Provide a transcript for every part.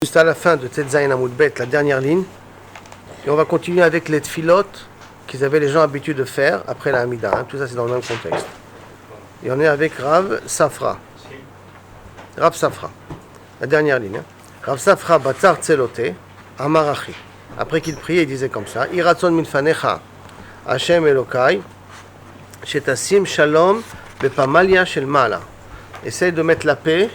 Juste à la fin de Tetzaïn Amoud Bet, la dernière ligne, et on va continuer avec les tfilotes qu'ils avaient les gens l'habitude de faire après la Hamida. Tout ça c'est dans le même contexte. Et on est avec Rav Safra. Rav Safra, la dernière ligne. Rav Safra Batzar Tzelote Amarachi. Après qu'il priait, il disait comme ça: Iratzon minfanecha Hashem Elokai Shetasim Shalom Bepamalia Shel Mala. Essaye de mettre la paix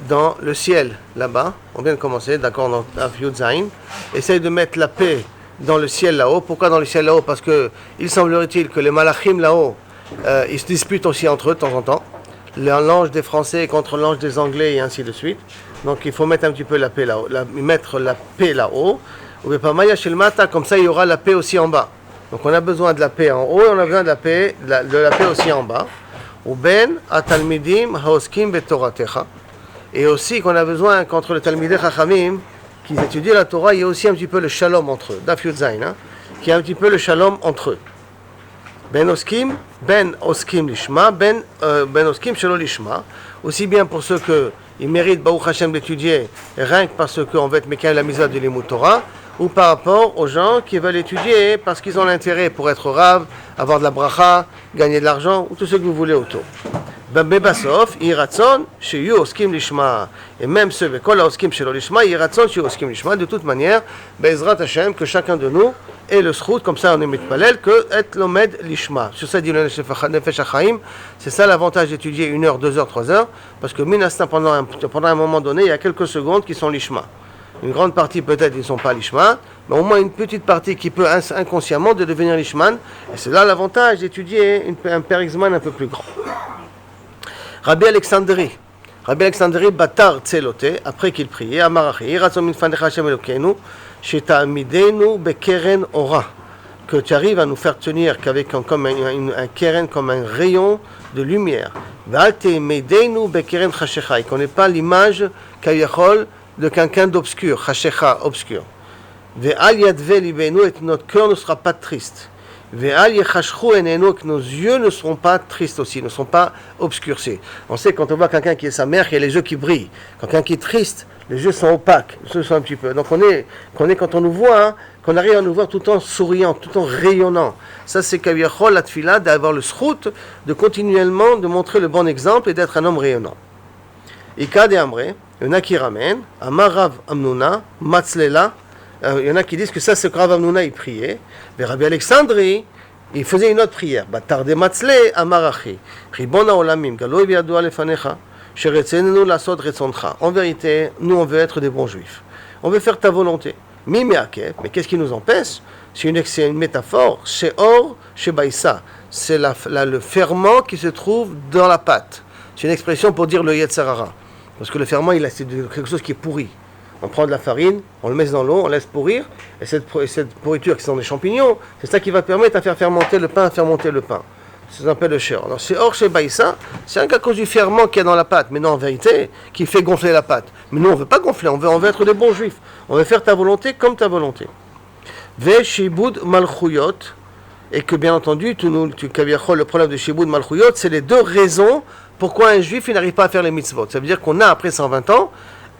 dans le ciel, là-bas. On vient de commencer, d'accord, dans Yud Zayin. Essaye de mettre la paix dans le ciel là-haut. Pourquoi dans le ciel là-haut? Parce que il semblerait-il que les malachim là-haut, ils se disputent aussi entre eux de temps en temps. L'ange des Français contre l'ange des Anglais et ainsi de suite. Donc il faut mettre un petit peu la paix là-haut, mettre la paix là-haut. Comme ça il y aura la paix aussi en bas. Donc on a besoin de la paix en haut et on a besoin de la paix aussi en bas. Uben atalmidim haoskim betoratecha. Et aussi qu'on a besoin qu'entre les Talmidei Chachamim qui étudient la Torah, il y a aussi un petit peu le shalom entre eux, Daf Yud Zayin, qui a un petit peu le shalom entre eux. Ben oskim lishma, ben oskim shelo lishma, aussi bien pour ceux qui méritent Baruch Hashem d'étudier, rien que parce qu'on veut être Mekayem la Mitzvah de l'Limud Torah, ou par rapport aux gens qui veulent étudier parce qu'ils ont l'intérêt pour être Rav, avoir de la bracha, gagner de l'argent, ou tout ce que vous voulez autour. Bebasof, Iratzon, Sheyu Oskim Lishma. Et même ceux avec Kol Oskim Shelo Lishma, Iratzon, Sheyu Oskim Lishma. De toute manière, Bezrat Hashem, que chacun de nous ait le schrout, comme ça on est mitpalel, que et lomed Lishma. Sur ça dit le Nefesh HaChaim, c'est ça l'avantage d'étudier 1 heure, 2 heures, 3 heures, parce que minastin, pendant un moment donné, il y a quelques secondes qui sont Lishma. Une grande partie peut-être ils ne sont pas Lishma, mais au moins une petite partie qui peut inconsciemment de devenir Lishman. Et c'est là l'avantage d'étudier un Perikzman un peu plus grand. Rabbi Alexandri Batar Tzelote, après qu'il priait, Amarachi, Iratzon minfanecha Hashem Elokeinu, Sheta'amidenu bekeren ora, que tu arrives à nous faire tenir qu'avec comme un keren, comme un rayon de lumière. Ve'al te'meidenu bekeren chashecha, et qu'on n'ait pas l'image kayachol de quelqu'un d'obscur, chashecha, obscur. Ve'al yadve libenu, et notre cœur ne sera pas triste. Ve'al yechashchu enenu, que nos yeux ne seront pas tristes aussi, ne seront pas obscurcis. On sait quand on voit quelqu'un qui est sa mère, qu'il y a les yeux qui brillent. Quand quelqu'un qui est triste, les yeux sont opaques, les yeux sont un petit peu. Donc quand on nous voit, qu'on arrive à nous voir tout en souriant, tout en rayonnant. Ça c'est kaviyachol la tfila, d'avoir le srout, de continuellement de montrer le bon exemple et d'être un homme rayonnant. Ika de Amre, il y en a qui ramènent, Amarav Amnuna, Matzlela. Il y en a qui disent que ça c'est que Rav Amnuna il priait, mais Rabbi Alexandri il faisait une autre prière. Batar de Matzle Amarachi, Ribon haolamim, Galoy v'yadua lefanecha, sheretzenenu lasod retzoncha. En vérité, nous on veut être des bons juifs. On veut faire ta volonté. Mi me'akev, mais qu'est-ce qui nous empêche? C'est une métaphore. Sheor shebaïsa, c'est le ferment qui se trouve dans la pâte. C'est une expression pour dire le Yetzer Hara. Parce que le ferment, c'est quelque chose qui est pourri. On prend de la farine, on le met dans l'eau, on laisse pourrir, et cette pourriture qui sont des champignons, c'est ça qui va permettre à faire fermenter le pain, C'est ce qu'on appelle le sheor. Alors sheor chez Baïssa, c'est à cause du ferment qu'il y a dans la pâte, mais non en vérité, qui fait gonfler la pâte. Mais nous on ne veut pas gonfler, on veut être des bons juifs. On veut faire ta volonté comme ta volonté. Ve shibud malchuyot, et que bien entendu, le problème de shibud malchuyot, c'est les deux raisons pourquoi un juif il n'arrive pas à faire les mitzvot. Ça veut dire qu'on a après 120 ans,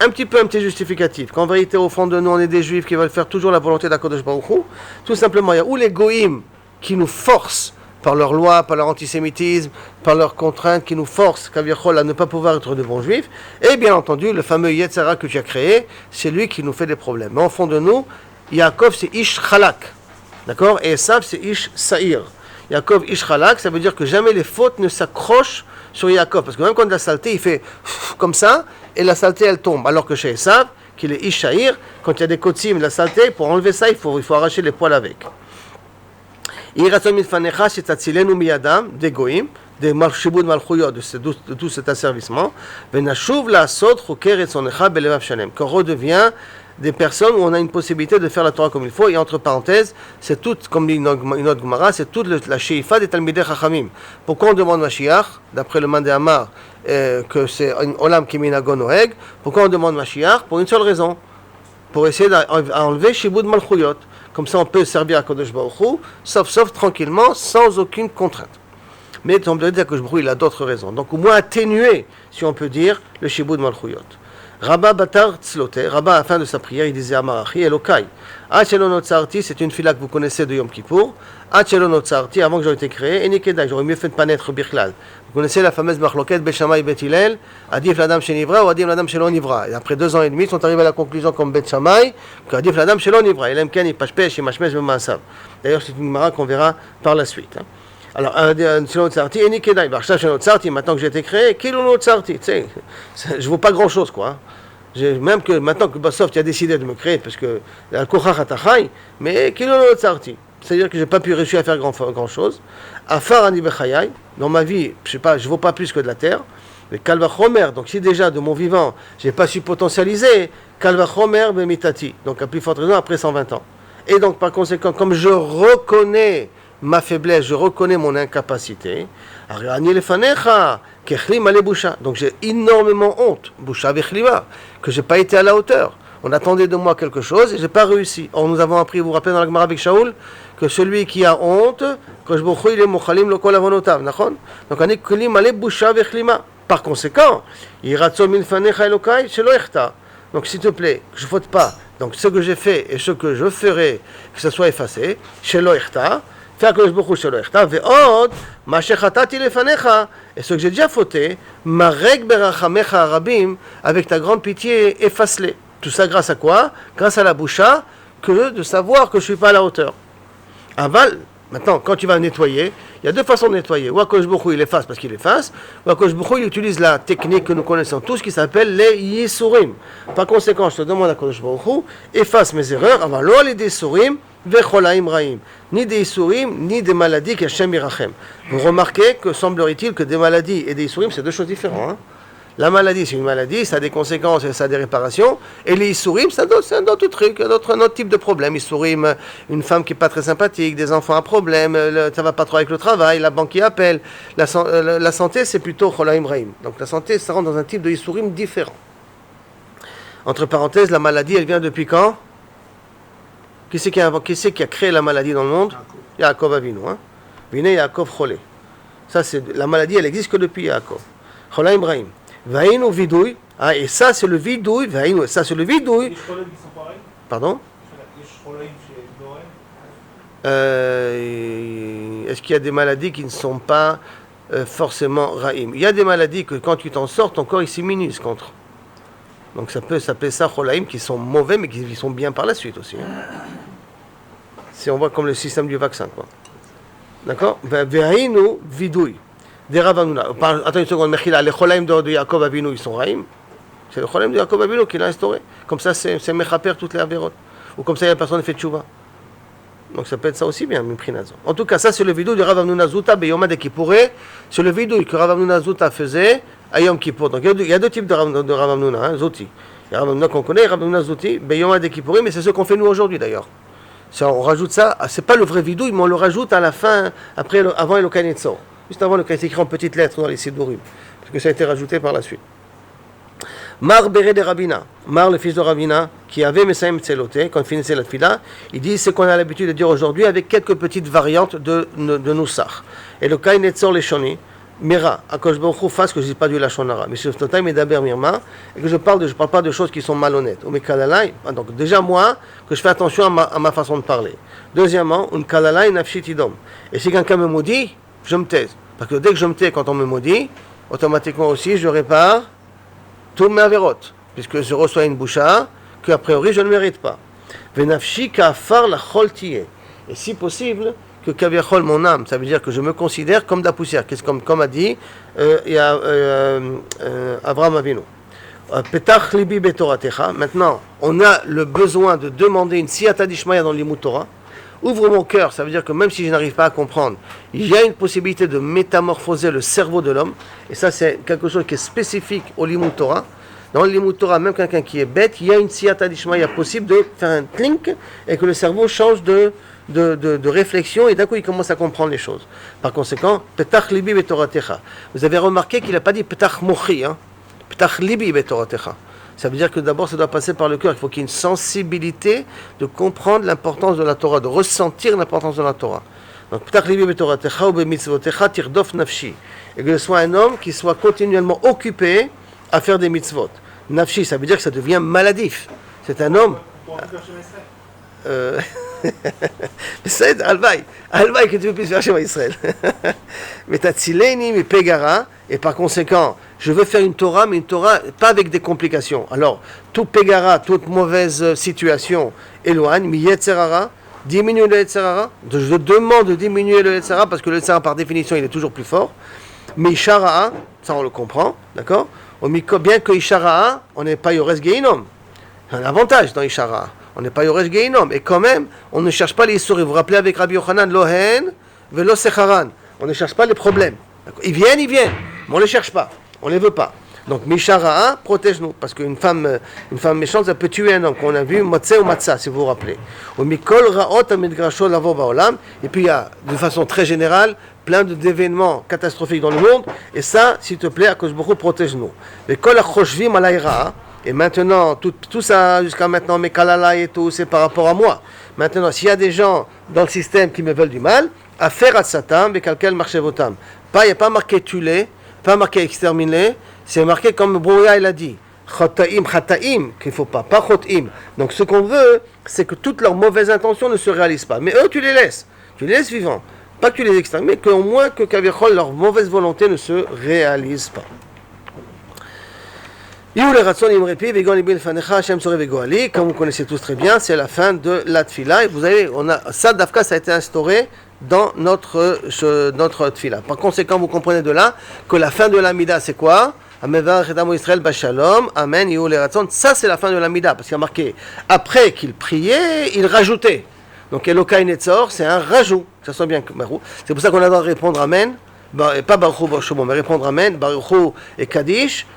un petit justificatif, qu'en vérité au fond de nous on est des juifs qui veulent faire toujours la volonté d'Akadosh Baruch Hu. Tout simplement il y a ou les goïms qui nous forcent par leur loi, par leur antisémitisme, par leurs contraintes, qui nous forcent à ne pas pouvoir être de bons juifs, et bien entendu le fameux Yetzer Hara que tu as créé, c'est lui qui nous fait des problèmes. Mais au fond de nous, Yaakov c'est Ish Chalak, d'accord, et Esav c'est Ish Saïr. Yaakov Ish Chalak, ça veut dire que jamais les fautes ne s'accrochent sur Yaakov, parce que même quand de la saleté il fait comme ça, et la saleté elle tombe, alors que chez Esav, qu'il est Ishaïr, quand il y a des kotsim, la saleté, pour enlever ça, il faut arracher les poils avec. Iratzon mitfanecha shetatzilenu miyadam, des goïm, des shibud malchuyot, de tout cet asservissement, venashuv la'asot choker etzonecha belevav shalem, qu'on redevient des personnes où on a une possibilité de faire la Torah comme il faut, et entre parenthèses, c'est tout, comme dit une autre Gemara, c'est toute la sheifa des Talmidei Chachamim. Pourquoi on demande Mashiach, d'après le Mandé Amar, que c'est un olam qui minago noeg? Pourquoi on demande Mashiach? Pour une seule raison, pour essayer d'enlever shibud malchuyot. Comme ça on peut servir à Kodesh Baruch Hu, sauf tranquillement, sans aucune contrainte. Mais on peut dire que Kodesh Baruch Hu, il a d'autres raisons. Donc au moins atténuer, si on peut dire, le shibud malchuyot. Rabba Batar Tzlote, Rabba à la fin de sa prière, il disait Amarachi Elokai. Achelonotzarti, c'est une fila que vous connaissez de Yom Kippour. Achelonotzarti, avant que j'aie été créé, Enikedai, j'aurais mieux fait de ne pas naître Birklal. Vous connaissez la fameuse Machloket Bet Shammai Bet Hillel, Adif Ladam Shenivra ou Adif Ladam Shelon Nivra. Et après 2 ans et demi, ils sont arrivés à la conclusion comme Bet Shammai que Adif Ladam Shelon Nivra. Et l'Emken, il pashpesh, il mashmesh, il ma'asav. D'ailleurs, c'est une Gemara qu'on verra par la suite. Alors, Achelonotzarti, Enikedai, Achelonotzarti, maintenant que j'ai été créé, Kilonotzarti, tu sais, je vaux pas grand chose, quoi. Même que maintenant que Bassof, tu as décidé de me créer, parce que Al-Kochach Atachai, mais Kilonotzarti. C'est-à-dire que je n'ai pas pu réussir à faire grand-chose. Afar Ani Bechayai, dans ma vie, je ne vaux pas plus que de la terre. Mais Kalvachomer, donc si déjà de mon vivant, je n'ai pas su potentialiser, Kalvachomer Bemitati, donc à plus forte raison après 120 ans. Et donc par conséquent, comme je reconnais ma faiblesse, je reconnais mon incapacité, donc j'ai énormément honte, Boucha Vechlima, que je n'ai pas été à la hauteur. On attendait de moi quelque chose et je n'ai pas réussi. Or, nous avons appris, vous vous rappelez dans la Gemara avec Shaoul, que celui qui a honte, il est mochalim lo kol avonotav, d'accord? Donc, on est kolim ale boucha vechlima. Par conséquent, iratzo min fanecha elokai shelo echta. Donc, s'il te plaît, que je ne faute pas. Donc, ce que j'ai fait et ce que je ferai, que ce soit effacé, shelo echta. Faire que je shelo echta. Ve'od, ma shechatati lefanecha. Et ce que j'ai déjà fauté, marek berachamecha arabim, avec ta grande pitié, efface-les. Tout ça grâce à quoi? Grâce à la boucha, que de savoir que je ne suis pas à la hauteur. Aval, maintenant, quand tu vas nettoyer, il y a 2 façons de nettoyer. Ou Akadosh Baruch Hu, il efface parce qu'il efface, ou Akadosh Baruch Hu, il utilise la technique que nous connaissons tous, qui s'appelle les Yisurim. Par conséquent, je te demande à Akadosh Baruch Hu, efface mes erreurs, avant l'ol et des Surim, vecholaim raim. Ni des Yisurim, ni des maladies qu'Hashem irachem. Vous remarquez que semblerait-il que des maladies et des Yisurim, c'est 2 choses différentes. Hein? La maladie, c'est une maladie, ça a des conséquences et ça a des réparations. Et les Issourim, c'est un autre truc, un autre type de problème. Issourim, une femme qui n'est pas très sympathique, des enfants à problème, ça ne va pas trop avec le travail, la banque qui appelle. La santé, c'est plutôt Cholaim Raim. Donc la santé, ça rentre dans un type de Issourim différent. Entre parenthèses, la maladie, elle vient depuis quand? Qui c'est qui a créé la maladie dans le monde? Yaakov Avinu. Vine Yaakov Cholé. Ça, la maladie, elle existe que depuis Yaakov. Cholaim Raim. Vaïnou vidouille, et ça c'est le vidouille, vaïnou, ça c'est le vidouille. Les cholèmes qui sont pareils? Pardon? Les cholèmes chez Noël? Est-ce qu'il y a des maladies qui ne sont pas forcément raïm? Il y a des maladies que quand tu t'en sors, ton corps il s'immunise contre. Donc ça peut s'appeler ça cholaïm, qui sont mauvais mais qui sont bien par la suite aussi. Si on voit comme le système du vaccin, quoi. D'accord? Vaïnou vidouille. Des Rav Hamnouna. Attends une seconde, Mechila, les Cholaim de Yaakov Avinu, ils sont Raïm. C'est le Cholaim de Yaakov Avinu qui l'a instauré. Comme ça, c'est Mechaper toutes les Averot. Ou comme ça, la personne fait Tchouva. Donc ça peut être ça aussi bien, Mimprinazo. En tout cas, ça, c'est le vidou de Rav Hamnouna Zouta, Beyoma de Kippouré. C'est le vidou que Rav Hamnouna Zouta faisait à Yom Kippour. Donc il y a 2 types de Rav Hamnouna, Zouti. Il y a Rav Hamnouna qu'on connaît, Rav Hamnouna Zouti, Beyoma de Kippouré, mais c'est ce qu'on fait nous aujourd'hui d'ailleurs. On rajoute ça, c'est pas le vrai vidou, mais on le rajoute à la fin, avant Elokai Netzor. Juste avant, le cas est écrit en petites lettres dans les Sidurim, parce que ça a été rajouté par la suite. Mar Béré de Rabina, Mar le fils de Rabina, qui avait Messaim Tseloté, quand il finissait la fila, il dit ce qu'on a l'habitude de dire aujourd'hui avec quelques petites variantes de Noussach. Et le cas Netzor les Shoni, Mira, Akadosh Baruch Hu fasse que je ne dis pas du Lachonara, mais sur Totaï Medaber Mirma, et que je parle pas de choses qui sont malhonnêtes. Ou Mekalalai, donc déjà moi, que je fais attention à ma façon de parler. Deuxièmement, un Kalalai Nafshit Idom. Et si quelqu'un me maudit, je me taise. Parce que dès que je me tais quand on me maudit, automatiquement aussi je répare tous mes avérotes, puisque je reçois une boucha qu'a priori je ne mérite pas. Venafshi kafar la choltiye. Et si possible, que kaviachol mon âme, ça veut dire que je me considère comme de la poussière, comme a dit Avraham Avinu. Petach libi betoratecha. Maintenant, on a le besoin de demander une siyata d'ishmaya dans l'Limut Torah. Ouvre mon cœur, ça veut dire que même si je n'arrive pas à comprendre, il y a une possibilité de métamorphoser le cerveau de l'homme. Et ça, c'est quelque chose qui est spécifique au Limut Torah. Dans le Limut Torah, même quelqu'un qui est bête, il y a une siyata d'ishmaya possible de faire un clink et que le cerveau change de réflexion et d'un coup il commence à comprendre les choses. Par conséquent, Petach libi betoratecha. Vous avez remarqué qu'il n'a pas dit Petach mochi, Petach libi betoratecha. Ça veut dire que d'abord ça doit passer par le cœur. Il faut qu'il y ait une sensibilité de comprendre l'importance de la Torah, de ressentir l'importance de la Torah. Donc Petach libi betoratecha ou bemitzvotecha tirdof nafshi. Et que ce soit un homme qui soit continuellement occupé à faire des mitzvot. Nafshi, ça veut dire que ça devient maladif. C'est un homme. Pour un faire chez Israël. C'est Alvaï que tu veux plus faire chez Israël. Mais t'as Tzileni, mais Pegara, et par conséquent, je veux faire une Torah, mais une Torah pas avec des complications. Alors, tout Pegara, toute mauvaise situation éloigne, mais Yetzerara, diminue le Yetzerara. Je demande de diminuer le Yetzerara parce que le Yetzerara, par définition, il est toujours plus fort. Mais Ishara'a, ça on le comprend, d'accord? Bien que Ishara'a, on n'est pas Yores Geinom. Il y a un avantage dans Ishara'a. On n'est pas Yoresh Geinom. Et quand même, on ne cherche pas les souris. Vous vous rappelez avec Rabbi Yochanan, Lohen, Velo Secharan. On ne cherche pas les problèmes. D'accord. Ils viennent, mais on ne les cherche pas. On ne les veut pas. Donc, Mishara'a, protège-nous. Parce qu'une femme méchante, ça peut tuer un homme. Qu'on a vu, Motse ou Matza, si vous vous rappelez. Ou Mikol Ra'ot Amidgrasho Lavo Baolam. Et puis, il y a, de façon très générale, plein d'événements catastrophiques dans le monde. Et ça, s'il te plaît, Akadosh Baruch Hu, protège-nous. Mais Kol Achoshvim Alayra. Et maintenant, tout ça, jusqu'à maintenant, mes kalala et tout, c'est par rapport à moi. Maintenant, s'il y a des gens dans le système qui me veulent du mal, affaire à Satan, mais quelqu'un marche votam. Il n'y a pas marqué tuer, pas marqué exterminer, c'est marqué comme Brouya il a dit. Chotaim, qu'il ne faut pas chotim. Donc ce qu'on veut, c'est que toutes leurs mauvaises intentions ne se réalisent pas. Mais eux, tu les laisses vivants. Pas que tu les extermines, mais qu'au moins que Kavichol, leur mauvaise volonté ne se réalise pas. Comme vous connaissez tous très bien, c'est la fin de la tfila. Et vous avez, ça, Dafka, ça a été instauré dans notre tfila. Par conséquent, vous comprenez de là que la fin de l'amida, c'est quoi? Amen, ça, c'est la fin de l'amida, parce qu'il y a marqué, après qu'il priait, il rajoutait. Donc, Elokai Netzor, c'est un rajout. Ça sonne bien, Barou. C'est pour ça qu'on a droit de répondre Amen, pas Baruch Hu, mais répondre Amen, Baruch Hu et Kaddish.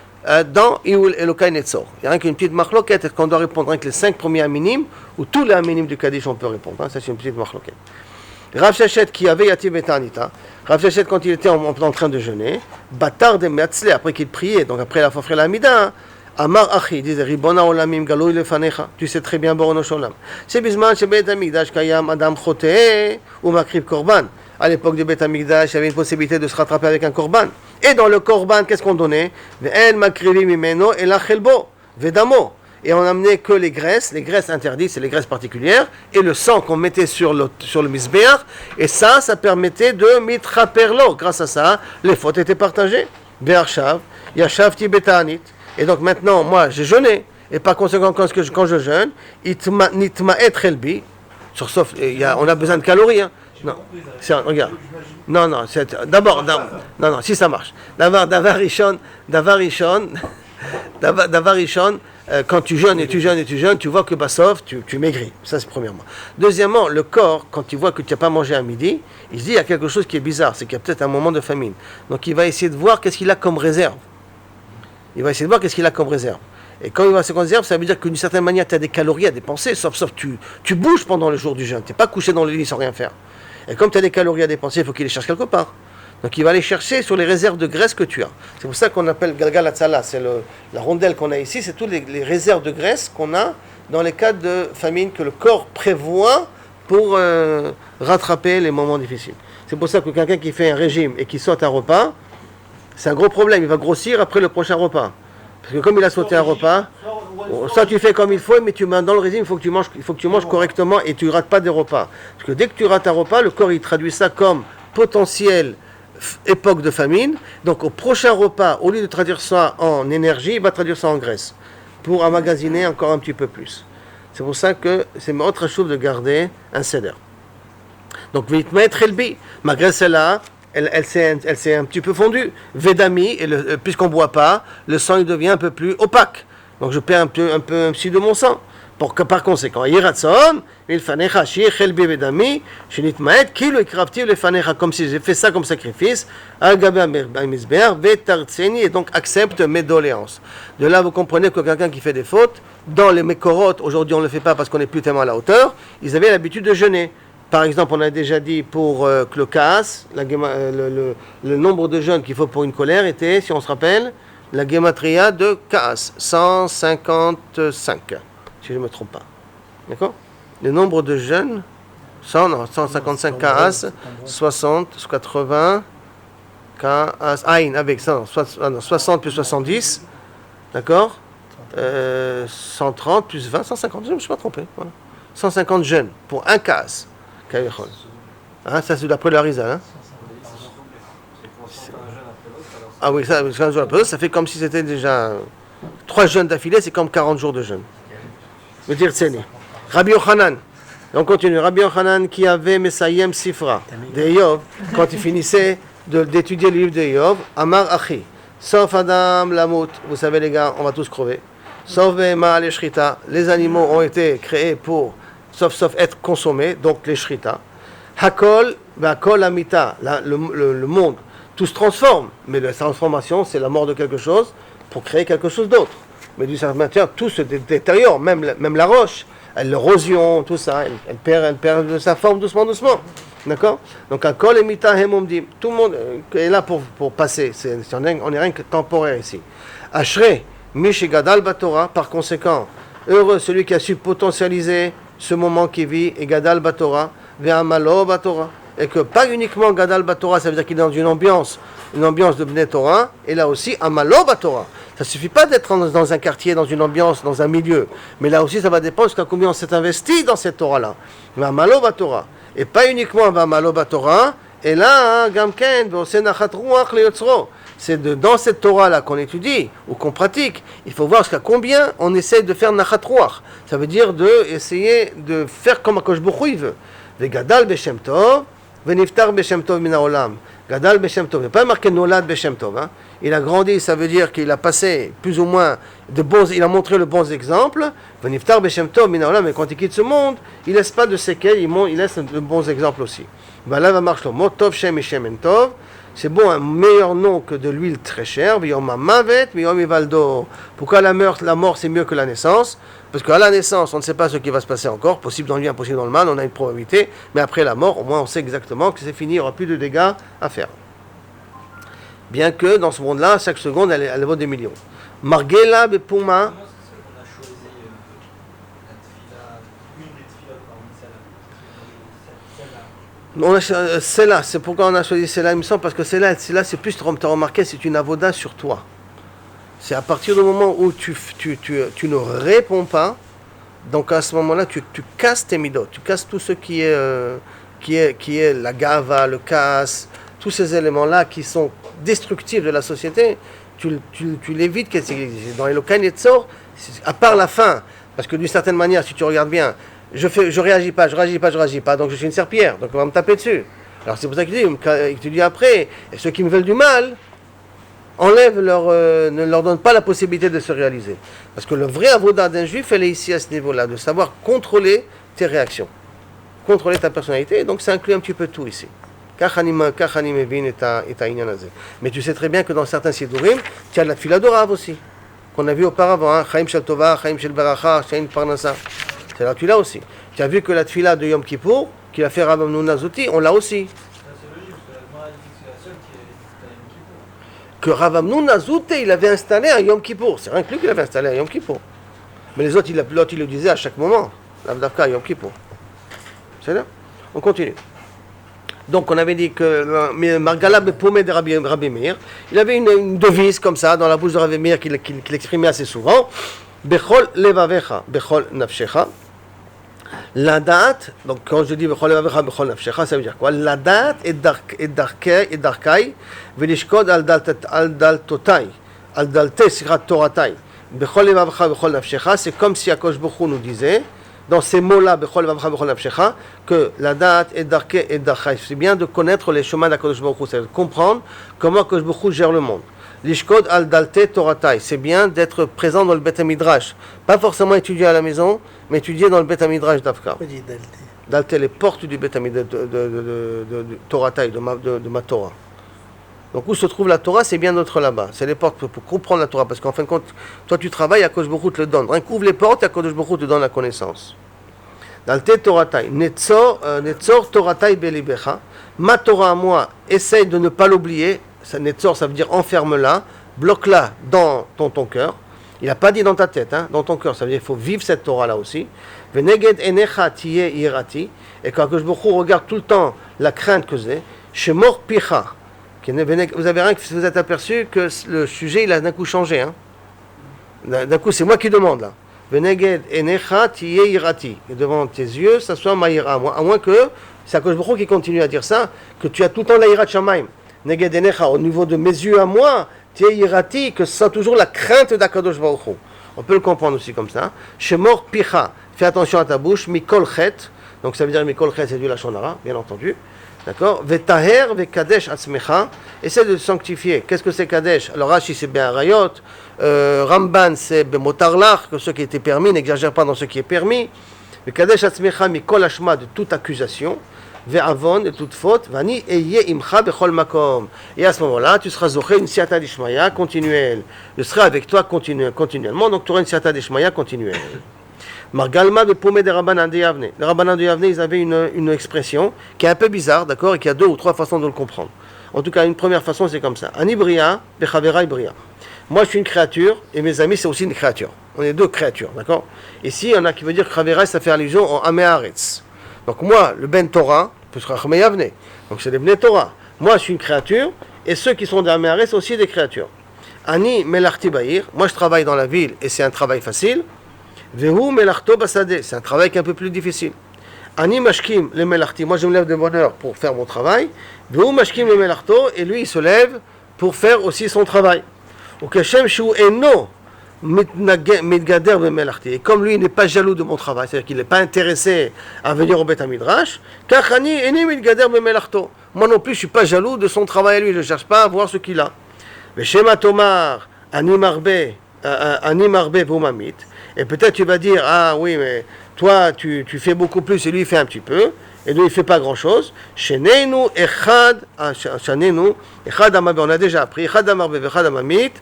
Dans Ioul Elokai Netzor. Il y a rien qu'une petite marloquette, est-ce qu'on doit répondre avec les 5 premiers aminim, ou tous les aminim du Kaddish on peut répondre, ça c'est une petite marloquette. Rav Shachet qui avait Yativ Betanita, Rav Shachet quand il était en train de jeûner, Batar de Metzle, après qu'il priait, donc après la fafre l'amida, Amar Achi, il disait Ribona Olamim Galoi Lefanecha, tu sais très bien Borono Sholam. C'est Bisman, c'est Beit Hamikdash Kayam Adam Chote ou Makrib Korban. À l'époque du Beit Hamikdash, il y avait une possibilité de se rattraper avec un korban. Et dans le korban, qu'est-ce qu'on donnait? Ve'en makrivi mimeno et la chelbo, vedamo. Et on amenait que les graisses interdites, c'est les graisses particulières, et le sang qu'on mettait sur le misbéach, et ça permettait de mitraperlo. Grâce à ça, les fautes étaient partagées. Ve'arshav, yashavti betanit. Et donc maintenant, moi, j'ai jeûné, et par conséquent, quand je jeûne, nitma et chelbi, sauf, on a besoin de calories, hein. Non, regarde. Non, si ça marche. Davar Rishon, quand tu jeûnes, tu vois que Bassof, tu maigris. Ça, c'est premièrement. Deuxièmement, le corps, quand il voit que tu n'as pas mangé à midi, il se dit, il y a quelque chose qui est bizarre, c'est qu'il y a peut-être un moment de famine. Donc, il va essayer de voir qu'est-ce qu'il a comme réserve. Et quand il voit ce qu'on réserve, ça veut dire que d'une certaine manière, tu as des calories à dépenser, sauf tu bouges pendant le jour du jeûne. Tu n'es pas couché dans le lit sans rien faire. Et comme tu as des calories à dépenser, il faut qu'il les cherche quelque part. Donc il va les chercher sur les réserves de graisse que tu as. C'est pour ça qu'on appelle Galgal Hatzala, c'est la rondelle qu'on a ici, c'est toutes les réserves de graisse qu'on a dans les cas de famine que le corps prévoit pour rattraper les moments difficiles. C'est pour ça que quelqu'un qui fait un régime et qui saute un repas, c'est un gros problème, il va grossir après le prochain repas. Parce que comme il a sauté un repas, soit tu fais comme il faut, mais dans le régime, il faut que tu manges correctement et tu ne rates pas des repas. Parce que dès que tu rates un repas, le corps il traduit ça comme potentielle époque de famine. Donc au prochain repas, au lieu de traduire ça en énergie, il va traduire ça en graisse pour emmagasiner encore un petit peu plus. C'est pour ça que c'est autre chose de garder un seder. Donc ma graisse est là. Elle s'est un petit peu fondue. Vedami, puisqu'on ne boit pas, le sang il devient un peu plus opaque. Donc je perds un peu de mon sang. Par conséquent, comme si j'ai fait ça comme sacrifice, et donc accepte mes doléances. De là, vous comprenez que quelqu'un qui fait des fautes, dans les Mekorot, aujourd'hui on ne le fait pas parce qu'on n'est plus tellement à la hauteur, ils avaient l'habitude de jeûner. Par exemple, on a déjà dit pour que le Kaas, le nombre de jeûnes qu'il faut pour une colère était, si on se rappelle, la Gematria de Kaas, 155, si je ne me trompe pas. D'accord? Le nombre de jeûnes, 155 Kaas, 60, 80, Kaas, Aïn, avec 60 plus 70, d'accord? 130 plus 20, 150, je ne me suis pas trompé. Voilà. 150 jeunes pour un cas. Hein, ça c'est d'après le Harizal. Hein. Ah oui, ça, 15 jours après l'autre, ça fait comme si c'était déjà 3 jeûnes d'affilée, c'est comme 40 jours de jeûne. Me dire Tseni. Rabbi Yochanan. On continue. Rabbi Yochanan qui avait Mesayem Sifra de Yov, quand il finissait d'étudier le livre de Yov, Amar Achi. Sauf Adam Lamout, vous savez les gars, on va tous crever. Sauf Behema les Shrita, les animaux ont été créés pour, sauf être consommés, donc les Shrita. Hakol, Hakol Amita, le monde, tout se transforme, mais la transformation, c'est la mort de quelque chose pour créer quelque chose d'autre. Mais d'une certaine manière, tout se détériore, même la roche, l'érosion, tout ça, elle perd de sa forme doucement. D'accord? Donc, Hakol Amita Hemomdim, tout le monde est là pour passer, on n'est rien que temporaire ici. Ashrei, Mishigadal Batora, par conséquent, heureux celui qui a su potentialiser ce moment qui vit, et Gadal Batora, Ve'amalo Batora. Et que pas uniquement Gadal Batora, ça veut dire qu'il est dans une ambiance de Bnei Torah, et là aussi Amalo Batora. Ça ne suffit pas d'être dans un quartier, dans une ambiance, dans un milieu, mais là aussi ça va dépendre jusqu'à combien on s'est investi dans cette Torah-là. Ve'amalo Batora. Et pas uniquement Ve'amalo Batora, et là, Gamken, Ve'osenachat Ruach Leyotzro. C'est dans cette Torah-là qu'on étudie ou qu'on pratique. Il faut voir jusqu'à combien on essaie de faire Nachat Ruach. Ça veut dire essayer de faire comme Akadosh Baruch Hu il veut. Vegadal Beshem Tov, Veniftar Beshem Tov Min Haolam. Gadal Beshem Tov. Il n'y a pas marqué Nolad Beshem Tov. Hein. Il a grandi, ça veut dire qu'il a passé plus ou moins il a montré le bon exemple. Veniftar Beshem Tov Min Haolam. Et quand il quitte ce monde, il ne laisse pas de séquelles, il laisse de bons exemples aussi. Là va marcher le mot Tov Shem et Shem en Tov. C'est bon, un meilleur nom que de l'huile très chère. Pourquoi la mort c'est mieux que la naissance? Parce qu'à la naissance, on ne sait pas ce qui va se passer encore, possible dans le bien, possible dans le mal, on a une probabilité, mais après la mort, au moins on sait exactement que c'est fini, il n'y aura plus de dégâts à faire. Bien que dans ce monde-là, chaque seconde, elle vaut des millions. Margela Bepuma. Celle-là, c'est pourquoi on a choisi celle-là, il me semble, parce que celle-là c'est plus, tu as remarqué, c'est une avoda sur toi. C'est à partir du moment où tu ne réponds pas, donc à ce moment-là, tu casses tes midot, tu casses tout ce qui est la gava, le casse, tous ces éléments-là qui sont destructifs de la société, tu l'évites. Dans les locan Yetzor, à part la fin, parce que d'une certaine manière, si tu regardes bien, je réagis pas, donc je suis une serpillière, donc on va me taper dessus. Alors c'est pour ça qu'il dit après, et ceux qui me veulent du mal, ne leur donne pas la possibilité de se réaliser. Parce que le vrai avoda d'un juif, elle est ici à ce niveau-là, de savoir contrôler tes réactions, contrôler ta personnalité, et donc ça inclut un petit peu tout ici. Mais tu sais très bien que dans certains sidurim, tu as la tefila d'Orav aussi, qu'on a vu auparavant, Chaim Shel Tova, Chaim Shel Baracha, Chaim Parnasa. C'est là tu l'as aussi. Tu as vu que la tefila de Yom Kippour, qu'il a fait Rav Amnuna Zouti, on l'a aussi. Que Rav Amnuna Zouti, il avait installé un Yom Kippour. C'est rien que lui qu'il avait installé un Yom Kippour. Mais les autres, il le disait à chaque moment. L'Avdavka, Yom Kippour. C'est là. On continue. Donc on avait dit que Margala Bepomé de Rabbi Meir, il avait une devise comme ça dans la bouche de Rabbi Meir qu'il exprimait assez souvent. Bechol levavecha, bechol nafshecha. La date, donc quand je dis bechol levavecha, bechol nafshecha, ça veut dire quoi? La date est darkai, velishkod al daltotai, al dalte sirat toratai. Bechol levavecha, bechol nafshecha, c'est comme si Akadosh Baruch Hu nous disait, dans ces mots-là, bechol levavecha, bechol nafshecha, que la date est darkai et darkai. C'est bien de connaître les chemins d'Akadosh Baruch Hu, c'est de comprendre comment Akadosh Baruch Hu gère le monde. L'ishkod al dalte toratai, c'est bien d'être présent dans le Bet HaMidrash. Pas forcément étudier à la maison, mais étudier dans le Bet HaMidrash d'Afka. Dalte, les portes du Bet HaMidrash de toratai, de ma Torah. Donc où se trouve la Torah, c'est bien d'être là-bas. C'est les portes pour comprendre la Torah. Parce qu'en fin de compte, toi tu travailles, Akadosh Baruch Hu te le donne. Rien qu'ouvre les portes, Akadosh Baruch Hu te donne la connaissance. Dalte toratai, netzor toratai belibecha. Ma Torah à moi, essaye de ne pas l'oublier. Netzor, ça veut dire enferme-la, bloque-la dans ton cœur. Il n'a pas dit dans ta tête, hein, dans ton cœur. Ça veut dire qu'il faut vivre cette Torah-là aussi. Veneged enecha tiye irati. Et quand Akadosh Baruch Hu regarde tout le temps la crainte que j'ai, shemor picha. Vous avez rien que vous êtes aperçu que le sujet, il a d'un coup changé. Hein. D'un coup, c'est moi qui demande là. Veneged enecha tiye irati. Et devant tes yeux, ça soit ma ira. À moins que, c'est Akadosh Baruch Hu qui continue à dire ça, que tu as tout le temps la ira de Shamaim. Neged enecha, au niveau de mes yeux à moi, tiye irati, que ce soit toujours la crainte d'Akadosh Baruch Hu. On peut le comprendre aussi comme ça. Shemor picha, fais attention à ta bouche, mikol chet. Donc ça veut dire mikol chet, c'est du lachon hara, bien entendu. D'accord? Vetaher vekadesh atzmecha. Essaie de sanctifier. Qu'est-ce que c'est kadesh? Alors Rashi c'est bien Rayot. Ramban c'est bemotarlach, que ce qui était permis, n'exagère pas dans ce qui est permis. Vekadesh atzmecha mikol hashma, de toute accusation. Ve'avon, de toute faute. Vani eye imcha bechol makom. Et à ce moment-là, tu seras zoché une siata d'ishmaya continuelle. Je serai avec toi continuellement, donc tu auras une siata d'ishmaya continuelle. Margalma de Pomé des Rabbanan de Yavne. Les Rabbanan de Yavne, ils avaient une expression qui est un peu bizarre, d'accord, et qui a 2 ou 3 façons de le comprendre. En tout cas, une première façon, c'est comme ça. Anibria, Bechavera Ibria. Moi, je suis une créature, et mes amis, c'est aussi une créature. On est 2 créatures, d'accord? Ici, il y en a qui veut dire que Chavera, ça fait allusion en Améharetz. Donc moi, le Ben Torah, peut se Chachmei Yavne. Donc c'est les Bnei Torah. Moi, je suis une créature, et ceux qui sont des Améharetz, c'est aussi des créatures. Ani Melarti Bahir. Moi, je travaille dans la ville, et c'est un travail facile. Vehu melachto basade, c'est un travail qui est un peu plus difficile. Ani mashkim le melachti, moi je me lève de bonne heure pour faire mon travail. Vehu mashkim le melachto, et lui il se lève pour faire aussi son travail. Ou kashem shu eno mitgader be melachti, et comme lui il n'est pas jaloux de mon travail, c'est-à-dire qu'il n'est pas intéressé à venir au Beth Midrash, kachani eni mitgader be melachto. Moi non plus je suis pas jaloux de son travail à lui, je ne cherche pas à voir ce qu'il a. Veshema tomar ani marbe vumamit. Et peut-être tu vas dire, ah oui, mais toi, tu fais beaucoup plus et lui, il fait un petit peu. Et lui, il ne fait pas grand-chose. Shenenu echad amabé. On a déjà appris. Echad amabé vechad amamit.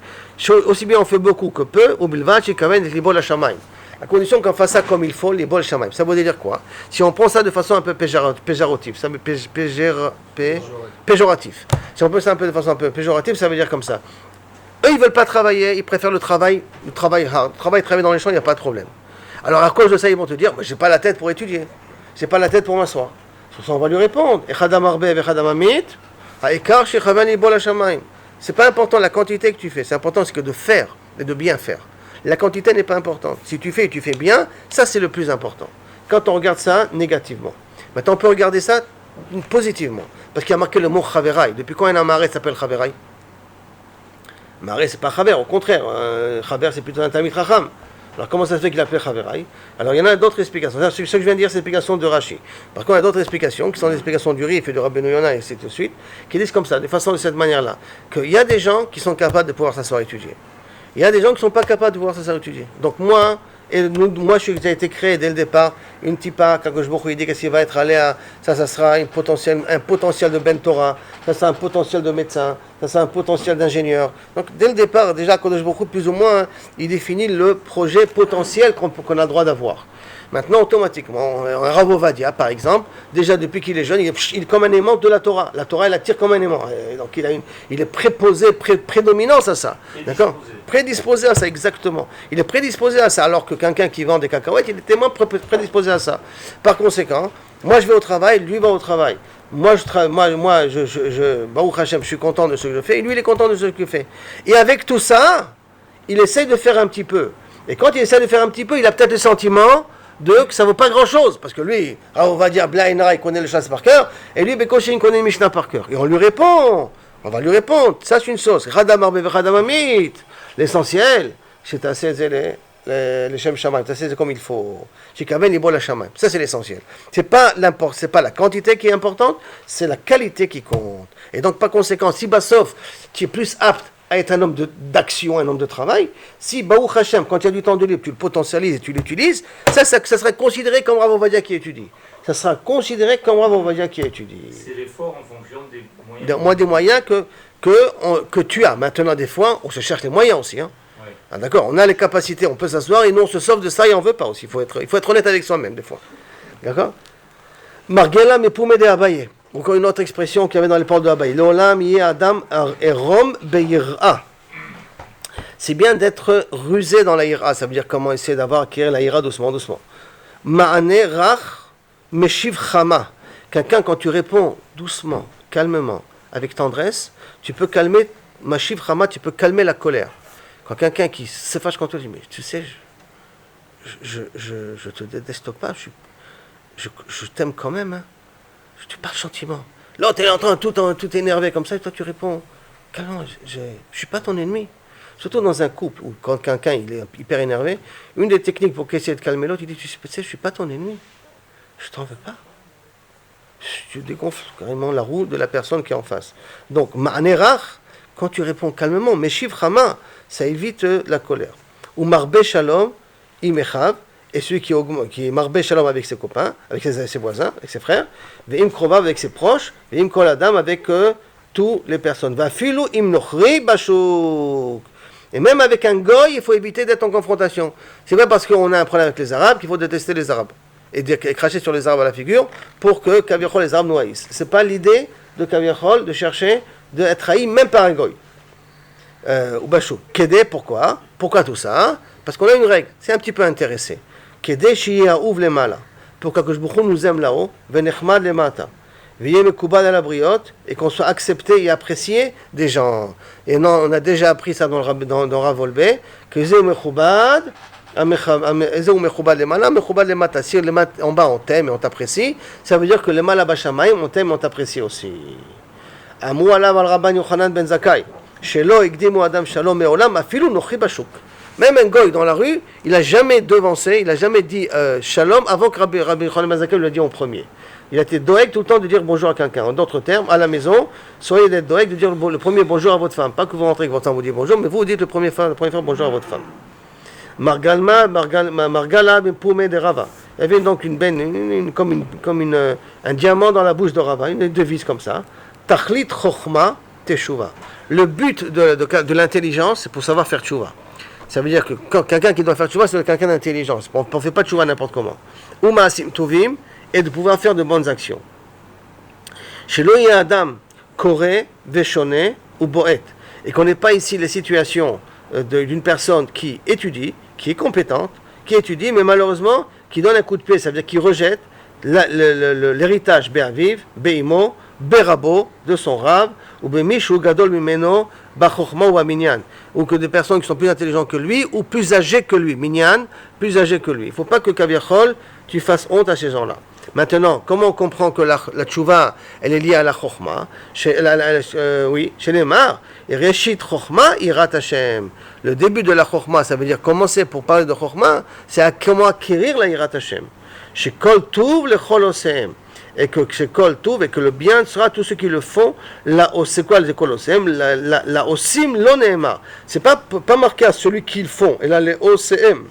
Aussi bien on fait beaucoup que peu. Ou bilvad shikaven libol hashamayim. À condition qu'on fasse ça comme il faut, libol hashamayim. Ça veut dire quoi? Si on prend ça de façon un peu péjorative, ça veut péjoratif. Si on prend ça un peu de façon un peu péjorative, ça veut dire comme ça. Eux, ils ne veulent pas travailler, ils préfèrent le travail hard. Travailler dans les champs, il n'y a pas de problème. Alors, à cause de ça, ils vont te dire, je n'ai pas la tête pour étudier. Je n'ai pas la tête pour m'asseoir. Sur ça, on va lui répondre. C'est pas important la quantité que tu fais, c'est important c'est que de faire et de bien faire. La quantité n'est pas importante. Si tu fais et tu fais bien, ça c'est le plus important. Quand on regarde ça négativement. Maintenant, on peut regarder ça positivement. Parce qu'il y a marqué le mot Chaverai. Depuis quand un amaré s'appelle Chaverai? Maré, c'est pas Chaver, au contraire. Chaver, c'est plutôt un Talmid Chacham. Alors, comment ça se fait qu'il appelle Chaverai? Alors, il y en a d'autres explications. Ce que je viens de dire, c'est l'explication de Rashi. Par contre, il y a d'autres explications, qui sont des explications du Rif et de Rabbeinu Yonah, et ainsi de suite, qui disent comme ça, de façon de cette manière-là, qu'il y a des gens qui sont capables de pouvoir s'asseoir et étudier. Il y a des gens qui ne sont pas capables de pouvoir s'asseoir et étudier. Donc, moi, j'ai été créé dès le départ, une tipa, quand je me dis qu'est-ce qu'il va être allé à, ça sera un potentiel de Ben Torah, ça sera un potentiel de médecin, ça sera un potentiel d'ingénieur. Donc dès le départ, déjà, Kadosh Baruch Hu, plus ou moins, il définit le projet potentiel qu'on a le droit d'avoir. Maintenant, automatiquement, Rav Ovadia, par exemple, déjà depuis qu'il est jeune, il est comme un aimant de la Torah. La Torah, elle attire comme un aimant. Donc il est préposé, prédominance à ça. D'accord? Prédisposé à ça, exactement. Il est prédisposé à ça, alors que quelqu'un qui vend des cacahuètes, il est tellement prédisposé à ça. Par conséquent, moi je vais au travail, lui va au travail. Baruch Hashem, je suis content de ce que je fais, et lui il est content de ce qu'il fait. Et avec tout ça, il essaie de faire un petit peu. Et quand il essaie de faire un petit peu, il a peut-être le sentiment que ça ne vaut pas grand-chose. Parce que lui, on va dire, Blainara, il connaît le chasse par cœur, et lui, Bekoshin, il connaît le Mishnah par cœur. Et on lui répond, on va lui répondre, ça c'est une sauce. L'essentiel, c'est assez les Shem Shamayim, ça c'est comme il faut. Ça c'est l'essentiel. C'est pas la quantité qui est importante, c'est la qualité qui compte. Et donc, par conséquent, si Bassof, tu es plus apte à être un homme d'action, un homme de travail, si Baruch Hashem, quand il y a du temps de libre, tu le potentialises et tu l'utilises, ça serait considéré comme Rav Ovadia qui étudie. Ça sera considéré comme Rav Ovadia qui étudie. C'est l'effort en fonction des moyens. Des moyens que tu as. Maintenant, des fois, on se cherche les moyens aussi. Hein. Oui. Ah, d'accord, on a les capacités, on peut s'asseoir et nous on se sauve de ça et on ne veut pas aussi. Il faut être honnête avec soi-même des fois. D'accord? Margela me poumé de Abaye. Encore une autre expression qu'il y avait dans les paroles de Abaye. L'olam yé adam erom beyira. C'est bien d'être rusé dans la ira. Ça veut dire comment essayer acquérir la ira doucement. Ma'ane rach meshiv chama. Quelqu'un, quand tu réponds doucement, calmement, avec tendresse, tu peux calmer, mashiv chama, tu peux calmer la colère. Quand quelqu'un qui se fâche contre toi dit, mais tu sais, je te déteste pas, je t'aime quand même, hein. Tu parles gentiment. Là, tu es en train de tout énervé comme ça, et toi tu réponds, calme, je suis pas ton ennemi. Surtout dans un couple où quand quelqu'un il est hyper énervé, une des techniques pour essayer de calmer l'autre, il dit, tu sais, je suis pas ton ennemi, je t'en veux pas. Tu dégonfles carrément la roue de la personne qui est en face. Donc, ma'anerach, quand tu réponds calmement, meshiv chama, ça évite la colère. Ou marbe shalom, imechav, et celui qui est marbe shalom avec ses copains, avec ses voisins, avec ses frères, ve'im krovav avec ses proches, ve'im kol adam avec toutes les personnes. Va filou im nochri bashuk. Et même avec un goy, il faut éviter d'être en confrontation. C'est pas parce qu'on a un problème avec les Arabes qu'il faut détester les Arabes et cracher sur les Arabes à la figure pour que Kaviachol les Arabes nous haïssent. C'est pas l'idée de Kaviachol de chercher d'être haï même par un goy. Ou bashuk. Kédé, pourquoi? Pourquoi tout ça? Parce qu'on a une règle. C'est un petit peu intéressé. Kédé shiya ouv le mala. Pour que Boukhou nous aime là-haut, venechmad le mata. Veillez mekubad à la briotte et qu'on soit accepté et apprécié des gens. Et non, on a déjà appris ça dans Rav Wolbe, que zé mekubad, zé mekubad le mala, mekubad le mata. Si le mat en bas on t'aime et on t'apprécie, ça veut dire que le mala bashamayim on t'aime et on t'apprécie aussi. Amou alav al Rabban Yochanan ben Zakkai, shelo ikdimu adam shalom me'olam afilu nochi bashuk. Même un goy dans la rue, il n'a jamais devancé, il n'a jamais dit shalom avant que Rabbi Yochanan ben Zakkai lui a dit en premier. Il a été doeg tout le temps de dire bonjour à quelqu'un. En d'autres termes, à la maison, soyez d'être doeg de dire le premier bonjour à votre femme. Pas que vous rentrez avec votre femme, vous dites bonjour, mais vous dites le premier fois bonjour à votre femme. Margala Poumé de Rava. Il y avait donc une benne, comme un diamant dans la bouche de Rava, une devise comme ça. Tachlit Chochma Teshuva. Le but de l'intelligence, c'est pour savoir faire tchouva. Ça veut dire que quelqu'un qui doit faire tchouva, c'est quelqu'un d'intelligence. On ne fait pas tchouva n'importe comment. Uma Asim Tovim. Et de pouvoir faire de bonnes actions. Chez l'Oïa Adam, Koré, Véchoné ou Boët. Et qu'on n'ait pas ici les situations d'une personne qui étudie, qui est compétente, qui étudie, mais malheureusement, qui donne un coup de pied, ça veut dire qui rejette l'héritage Béaviv, Béimo, Bérabo, de son Rav, ou Bémish ou Gadol Mimeno, Bachochma ou Aminyan. Ou que des personnes qui sont plus intelligentes que lui, ou plus âgées que lui. Minyan, plus âgées que lui. Il ne faut pas que Kaviachol, tu fasses honte à ces gens-là. Maintenant, comment on comprend que la tchouva, elle est liée à la chokhma? Chez Neymar, et Reshit chokhma, irat Hashem. Le début de la chokhma, ça veut dire commencer pour parler de chokhma, c'est à comment acquérir la irat Hashem. Chez Kol Touv, le Chol Osem. Et que chez Kol Touv, et que le bien sera tous ceux qui le font, c'est quoi le Kol Osem? La Osim lo Neymar. C'est pas marqué à celui qui le font, et là les OCM.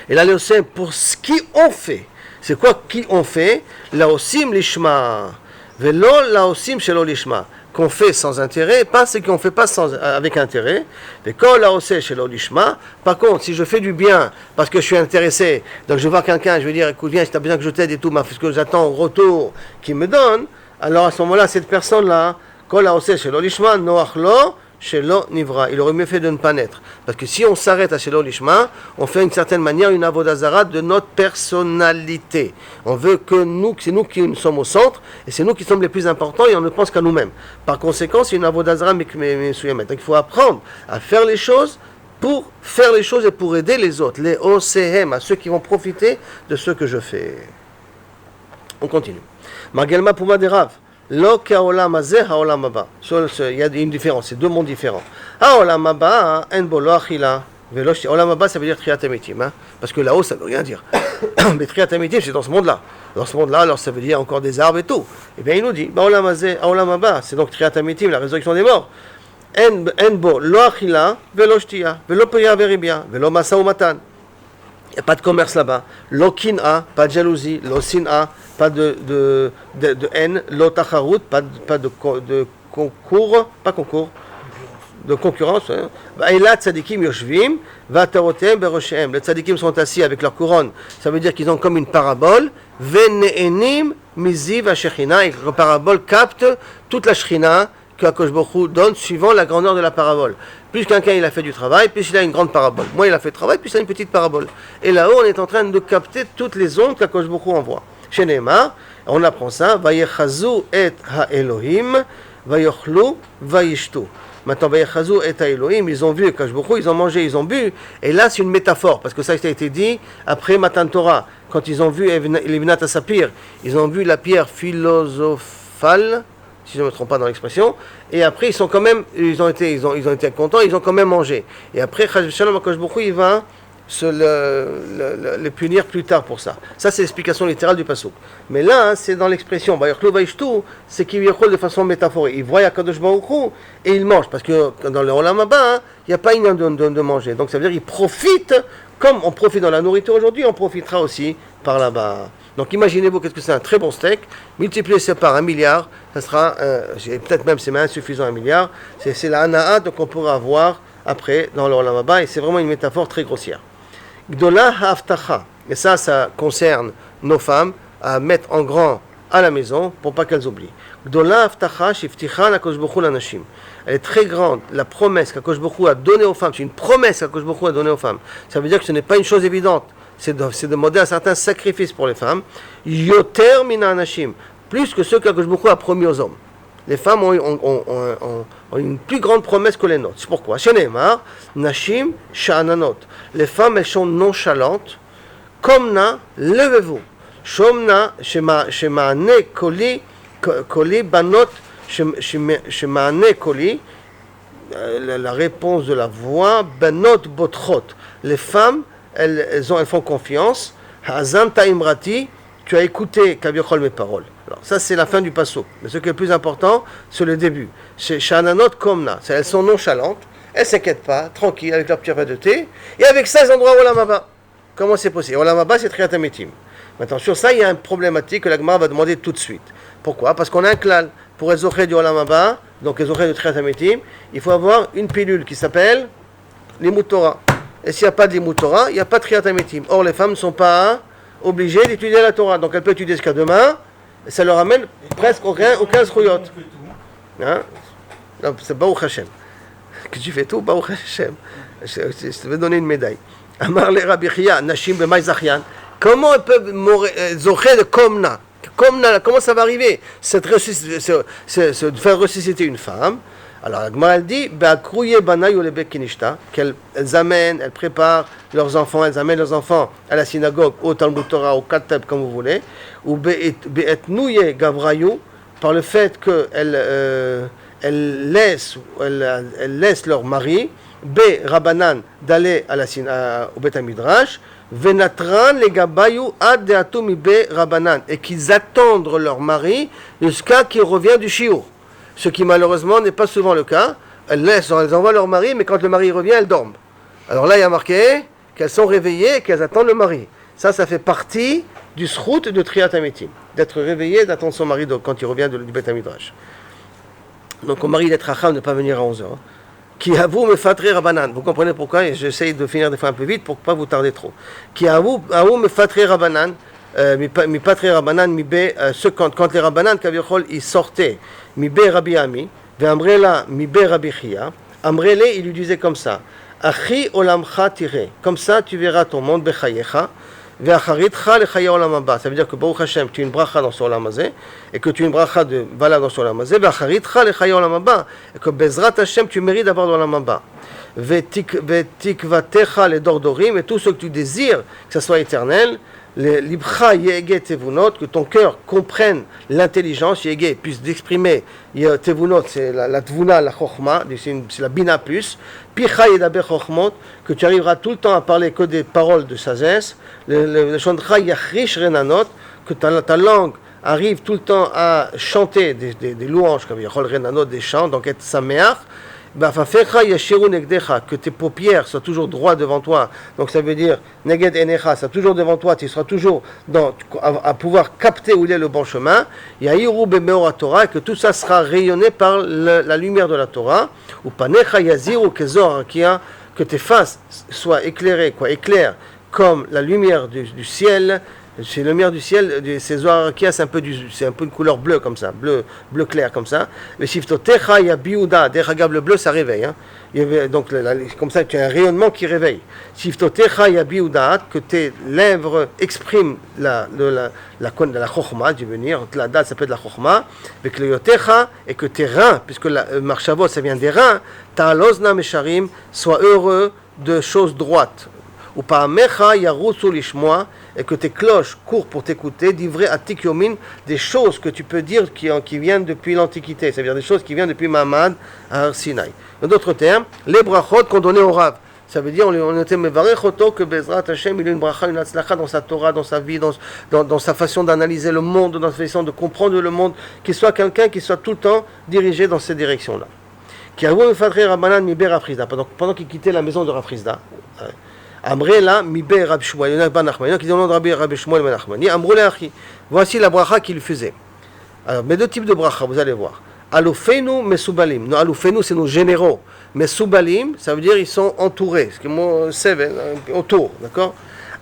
Et là les OCM, pour ce qu'ils ont fait. C'est quoi qui on fait? La osim lishma. Velo la osim shelo lishma. Qu'on fait sans intérêt, pas ce qu'on fait pas avec intérêt. Mais quand la osim shelo lishma, par contre, si je fais du bien parce que je suis intéressé, donc je vois quelqu'un, je vais dire, écoute, viens, si tu as besoin que je t'aide et tout, mais ce que j'attends au retour qu'il me donne, alors à ce moment-là, cette personne-là, quand la osim shelo lishma, noach lo, Shelo Nivra, il aurait mieux fait de ne pas naître. Parce que si on s'arrête à Shelo Lishma, on fait d'une certaine manière une avodazara de notre personnalité. On veut que c'est nous qui sommes au centre, et c'est nous qui sommes les plus importants, et on ne pense qu'à nous-mêmes. Par conséquent, c'est une avodazara mais donc il faut apprendre à faire les choses pour faire les choses et pour aider les autres. Les OCM, à ceux qui vont profiter de ce que je fais. On continue. Margelma Pouma des Rav. Lo ka'olam hazeh ha'olam haba. Il y a une différence, c'est deux mondes différents. Ha'olam haba, en bo lo achila. Olam haba, ça veut dire Triat Amitim, hein, parce que là-haut, ça ne veut rien dire. Mais Triat Amitim, c'est dans ce monde-là. Dans ce monde-là, alors ça veut dire encore des arbres et tout. Et bien il nous dit, Olam hazeh ha'olam haba, c'est donc Triat Amitim, la résurrection des morts. En bo lo achila, velo shtia, velo priya veribia, velo masa ou matan. Il n'y a pas de commerce là-bas. Lo kin'a, pas de jalousie. Lo sin'a, pas de haine. Lo tacharut, pas de concours, de concurrence. Et là, tzadikim yoshvim, vatarotem beroshem. Les tzadikim sont assis avec leur couronne. Ça veut dire qu'ils ont comme une parabole. Vene'enim miziv ha-shechina. Et la parabole capte toute la shechina que Akadosh Baruch Hu donne suivant la grandeur de la parabole. Plus quelqu'un il a fait du travail, plus il a une grande parabole. Moi il a fait du travail, plus il a une petite parabole. Et là-haut on est en train de capter toutes les ondes qu'Akadosh Baruch Hu envoie. Chez Neymar, on apprend ça. Vayechazu et ha-Elohim Vayochlu, Vayishtu. Maintenant, Vayachazu et Elohim, ils ont vu Akadosh Baruch Hu, ils ont mangé, ils ont bu. Et là, c'est une métaphore, parce que ça a été dit après Matan Torah. Quand ils ont vu Livnat Sapir, ils ont vu la pierre philosophale, si je ne me trompe pas dans l'expression, et après ils ont été contents, ils ont quand même mangé. Et après, Shalom Akadosh Baruch Hu, il va les punir plus tard pour ça. Ça, c'est l'explication littérale du pasuk. Mais là, c'est dans l'expression Vayachlu Vayishtu, c'est qu'il y a de façon métaphorique. Ils voient Akadosh Baruch Hu et ils mangent, parce que dans le Olam Haba, il n'y a pas une de manger. Donc ça veut dire qu'ils profitent, comme on profite dans la nourriture aujourd'hui, on profitera aussi par là-bas. Donc imaginez-vous qu'est-ce que c'est un très bon steak, multiplié ça par 1 milliard, ça sera, peut-être même c'est même insuffisant 1 milliard, c'est la hana'a qu'on pourra avoir après dans le Olam Haba, et c'est vraiment une métaphore très grossière. Gdola ha'aftacha, et ça concerne nos femmes, à mettre en grand à la maison pour pas qu'elles oublient. Gdola ha'aftacha shifticha l'Akadosh Baruch Hu l'anashim. Elle est très grande, la promesse qu'Akadosh Baruch Hu a donnée aux femmes, c'est une promesse qu'Akadosh Baruch Hu a donnée aux femmes. Ça veut dire que ce n'est pas une chose évidente. C'est demander un certain sacrifice pour les femmes. Yoter mina anashim, plus que ceux qu'Akadosh Baruch Hu a promis aux hommes. Les femmes ont une plus grande promesse que les nôtres. C'est pourquoi Shenemar, Nashim Sha'ananot. Les femmes, elles sont nonchalantes. Komna, levez-vous. Shomna, Shema'ane Koli Banot, Shema'ane Koli. La réponse de la voix, Banot Botrot. Les femmes, elles font confiance. Hazan Ta'imrati, tu as écouté Kaviachol mes paroles. Alors, ça, c'est la fin du pasuk. Mais ce qui est le plus important, c'est le début. C'est Shananot Komna. Elles sont nonchalantes, elles ne s'inquiètent pas, tranquilles, avec leur petit verre de thé. Et avec ça, elles ont droit au Olam Haba. Comment c'est possible? Olam Haba, c'est Triyat HaMetim. Maintenant, sur ça, il y a une problématique que la Gemara va demander tout de suite. Pourquoi? Parce qu'on a un klal. Pour les ochés du Olam Haba, donc les ochés de Triyat HaMetim, il faut avoir une pilule qui s'appelle Limud Torah. Et s'il n'y a pas de Limud Torah, il n'y a pas de Triyat HaMetim. Or, les femmes ne sont pas obligées d'étudier la Torah. Donc, elles peuvent étudier jusqu'à demain. Et ça leur amène presque aucun zruyot. Hein? Non, c'est Baruch Hashem. Que tu fais tout, Baruch Hashem. Je te vais donner une médaille. Amar le Rabbi Chia, Nashim b'may zachian. Comment elles peuvent zocher de Komna? Comment ça va arriver? Faire ressusciter une femme. Alors la Gemara elle dit qu'elles amènent, elles préparent leurs enfants, elles amènent leurs enfants à la synagogue, au Talmud Torah, au Kateb comme vous voulez, ou be'etnouye gavrayou, par le fait qu'elles laissent leur mari, rabanan d'aller au Bet HaMidrash, venatran les gabayou ad deatu mi rabanan, et qu'ils attendent leur mari jusqu'à qu'il revienne du shiur. Ce qui malheureusement n'est pas souvent le cas. Elles envoient leur mari, mais quand le mari revient, elles dorment. Alors là, il y a marqué qu'elles sont réveillées et qu'elles attendent le mari. Ça fait partie du srout de Triyat HaMetim. D'être réveillée, d'attendre son mari quand il revient du Bet HaMidrash. Donc au mari d'être racham, de ne pas venir à 11h. Qui avoue me fatrer rabanan. Vous comprenez pourquoi? Et j'essaye de finir des fois un peu vite pour ne pas vous tarder trop. Qui avoue me fatrer rabanan. Mi patri rabanan mi be quand les rabanan kavichol ils sortaient mi be Rabbi Ami ve amrela mi be Rabbi Chia amrele il lui disait comme ça achi olamcha tire comme ça tu verras ton monde bechayecha ve acharitcha lechaya olam haba. Ça veut dire que Baruch Hashem tu es une bracha dans ce olam hazé et que tu es une bracha de valable dans ce olam hazé ve acharitcha lechaya olam haba et que bezrat Hashem tu mérites d'avoir dans l'olam haba ve tikvatecha le dordorim et tout ce que tu désires que ça soit éternel. L'ibcha yege tevunot, que ton cœur comprenne l'intelligence, yege puisse d'exprimer tevunot, c'est la tvuna, la chokhma, c'est la bina plus, picha yedaber chokhmot, que tu arriveras tout le temps à parler que des paroles de sagesse, le shondcha yachrish renanot, que ta langue arrive tout le temps à chanter des louanges, comme yachol renanot, des chants, donc être sameach, que tes paupières soient toujours droites devant toi. Donc ça veut dire neged enecha, ça toujours devant toi, tu seras toujours à pouvoir capter où il est le bon chemin. Yahiru bemeor Torah, que tout ça sera rayonné par la lumière de la Torah. Ou panecha yaziru kezor kia, que tes faces soient éclairées, éclairent comme la lumière du ciel. C'est la lumière du ciel, c'est Zohar Rakia, c'est un peu une couleur bleue comme ça, bleu clair comme ça. Le Shiftotecha Yabiuda, derrière le bleu ça réveille. Hein. Donc comme ça, tu as un rayonnement qui réveille. Shiftotecha Yabiuda, que tes lèvres expriment la Chokhmah, du venir, la date ça peut être la Chokhmah, avec le Yotecha, et que tes reins, puisque la Marchavot ça vient des reins, Ta'alozna Mesharim, sois heureux de choses droites. Ou par Mecha Yarutsu Lishmoa, et que tes cloches courent pour t'écouter, d'ivrei atik yomin, des choses que tu peux dire qui viennent depuis l'Antiquité, c'est-à-dire des choses qui viennent depuis Mahamad à Har Sinai. En d'autres termes, les brachot qu'on donnait au Rav. Ça veut dire, on était mevarech auto que Bezrat Hashem, il a une bracha, une atzlacha dans sa Torah, dans sa vie, dans sa façon d'analyser le monde, dans sa façon de comprendre le monde, qu'il soit quelqu'un qui soit tout le temps dirigé dans ces directions-là. Pendant qu'il quittait la maison de Rav Frisda, Amré la mibe Rab Shmuel, il y en a ben Nachmani, qui dit au nom de Rabbi Shmuel ben Nachmani, Amrou le Achi. Voici la bracha qu'il faisait. Alors, mais deux types de bracha, vous allez voir. Aloufenu mesubalim. Non, aloufenu, c'est nos généraux. Mesubalim, ça veut dire ils sont entourés. Ce qui est mon seven, autour, d'accord?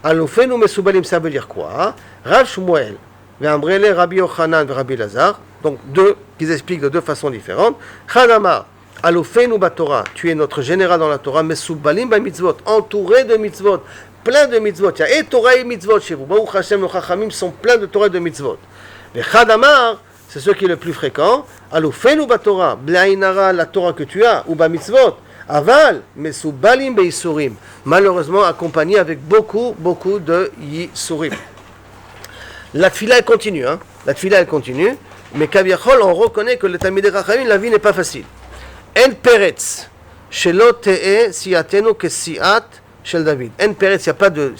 Aloufenu mesubalim, ça veut dire quoi? Rab Shmuel, Amré le Rabbi Yochanan, Rabbi Lazar, donc deux qui expliquent de deux façons différentes. Chadamar. Aloufenu Batora, tu es notre général dans la Torah, Mesubalim ba mitzvot, entouré de mitzvot, plein de mitzvot. Il y a et Torah et mitzvot chez vous. Baruch Hashem, nos chachamim sont pleins de Torah et de mitzvot. Mais Chadamar, c'est ce qui est le plus fréquent. Aloufenu Batora, Blainara, la Torah que tu as, ou ba mitzvot. Aval, Mesubalim be Yisurim. Malheureusement, accompagné avec beaucoup de Yisurim. La tfila, elle continue, hein. La tfila, elle continue. Mais Kaviachol, on reconnaît que le Talmidei Chachamim, la vie n'est pas facile. En peretz, shelo te'e siatenu ke siat shel David. En peretz, il n'y a pas de...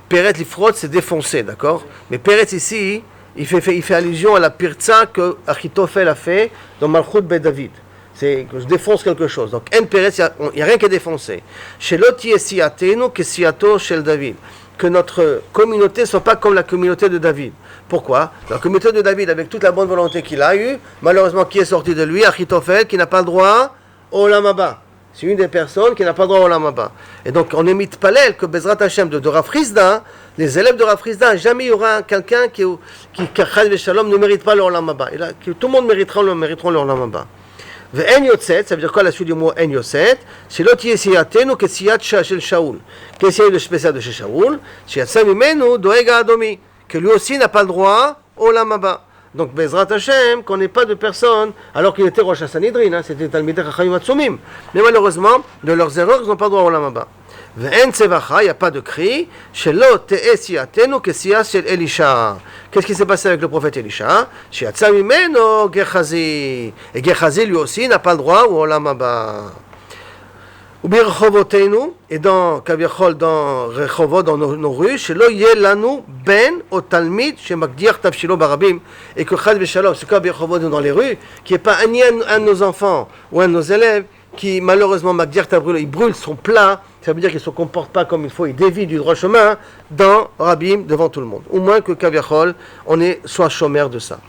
Peretz, l'ifrot, c'est défoncé, d'accord? Mais peretz ici, il fait allusion à la pirza que Achitophel a fait dans Malchut be David. C'est que je défonce quelque chose. Donc, en peretz, il n'y a rien qui est défoncé. Shelo te'e siatenu ke siato shel David. Que notre communauté ne soit pas comme la communauté de David. Pourquoi? La communauté de David, avec toute la bonne volonté qu'il a eue, malheureusement, qui est sorti de lui? Achitophel, qui n'a pas le droit au Olam Haba. C'est une des personnes qui n'a pas le droit au Olam Haba. Et donc, on est mitpalel que Bezrat Hashem de Rav Frisda, les élèves de Rav Frisda, jamais il y aura quelqu'un qui Chad Veshalom, ne mérite pas le Olam Haba. Tout le monde mériteront le Olam Haba. Ve'en yotset, ça veut dire quoi la suite du mot en yotset? C'est l'autre yesiatenu que siyat shel Shaoul. Qu'est-ce qu'il y a de spécial de chez Shaoul? Shiatsa mimenu doega adomi. Que lui aussi n'a pas le droit au Olam Haba. Donc Bezrat Hashem, qu'on n'ait pas de personne, alors qu'il était Rosh HaSanhedrin, hein, c'était Talmidei Chachamim Atzumim. Mais malheureusement, de leurs erreurs, ils n'ont pas le droit au Olam Haba. Ve'en tsevacha, il n'y a pas de cri. Shelo te'e siyatenu que siyat shel Elisha. Qu'est-ce qui s'est passé avec le prophète Elisha? Shiatsa mimenu Gehazi. Et Gehazi, lui aussi, n'a pas le droit au Olam Haba. Ou bien Rechovoteinu, et dans Kaviachol, dans Rechovot, dans nos rues, Shelo yelanu ben au Talmid, chez Magdiach Tavshilo Barabim, et que Chad Veshalom, ce Kaviachol dans les rues, qui n'est pas ni un de nos enfants ou un de nos élèves, qui malheureusement Magdiach Tavshilo, il brûle son plat, ça veut dire qu'il ne se comporte pas comme il faut, il dévie du droit chemin dans Rabim, devant tout le monde. Au moins que Kaviachol, on soit chômeur de ça.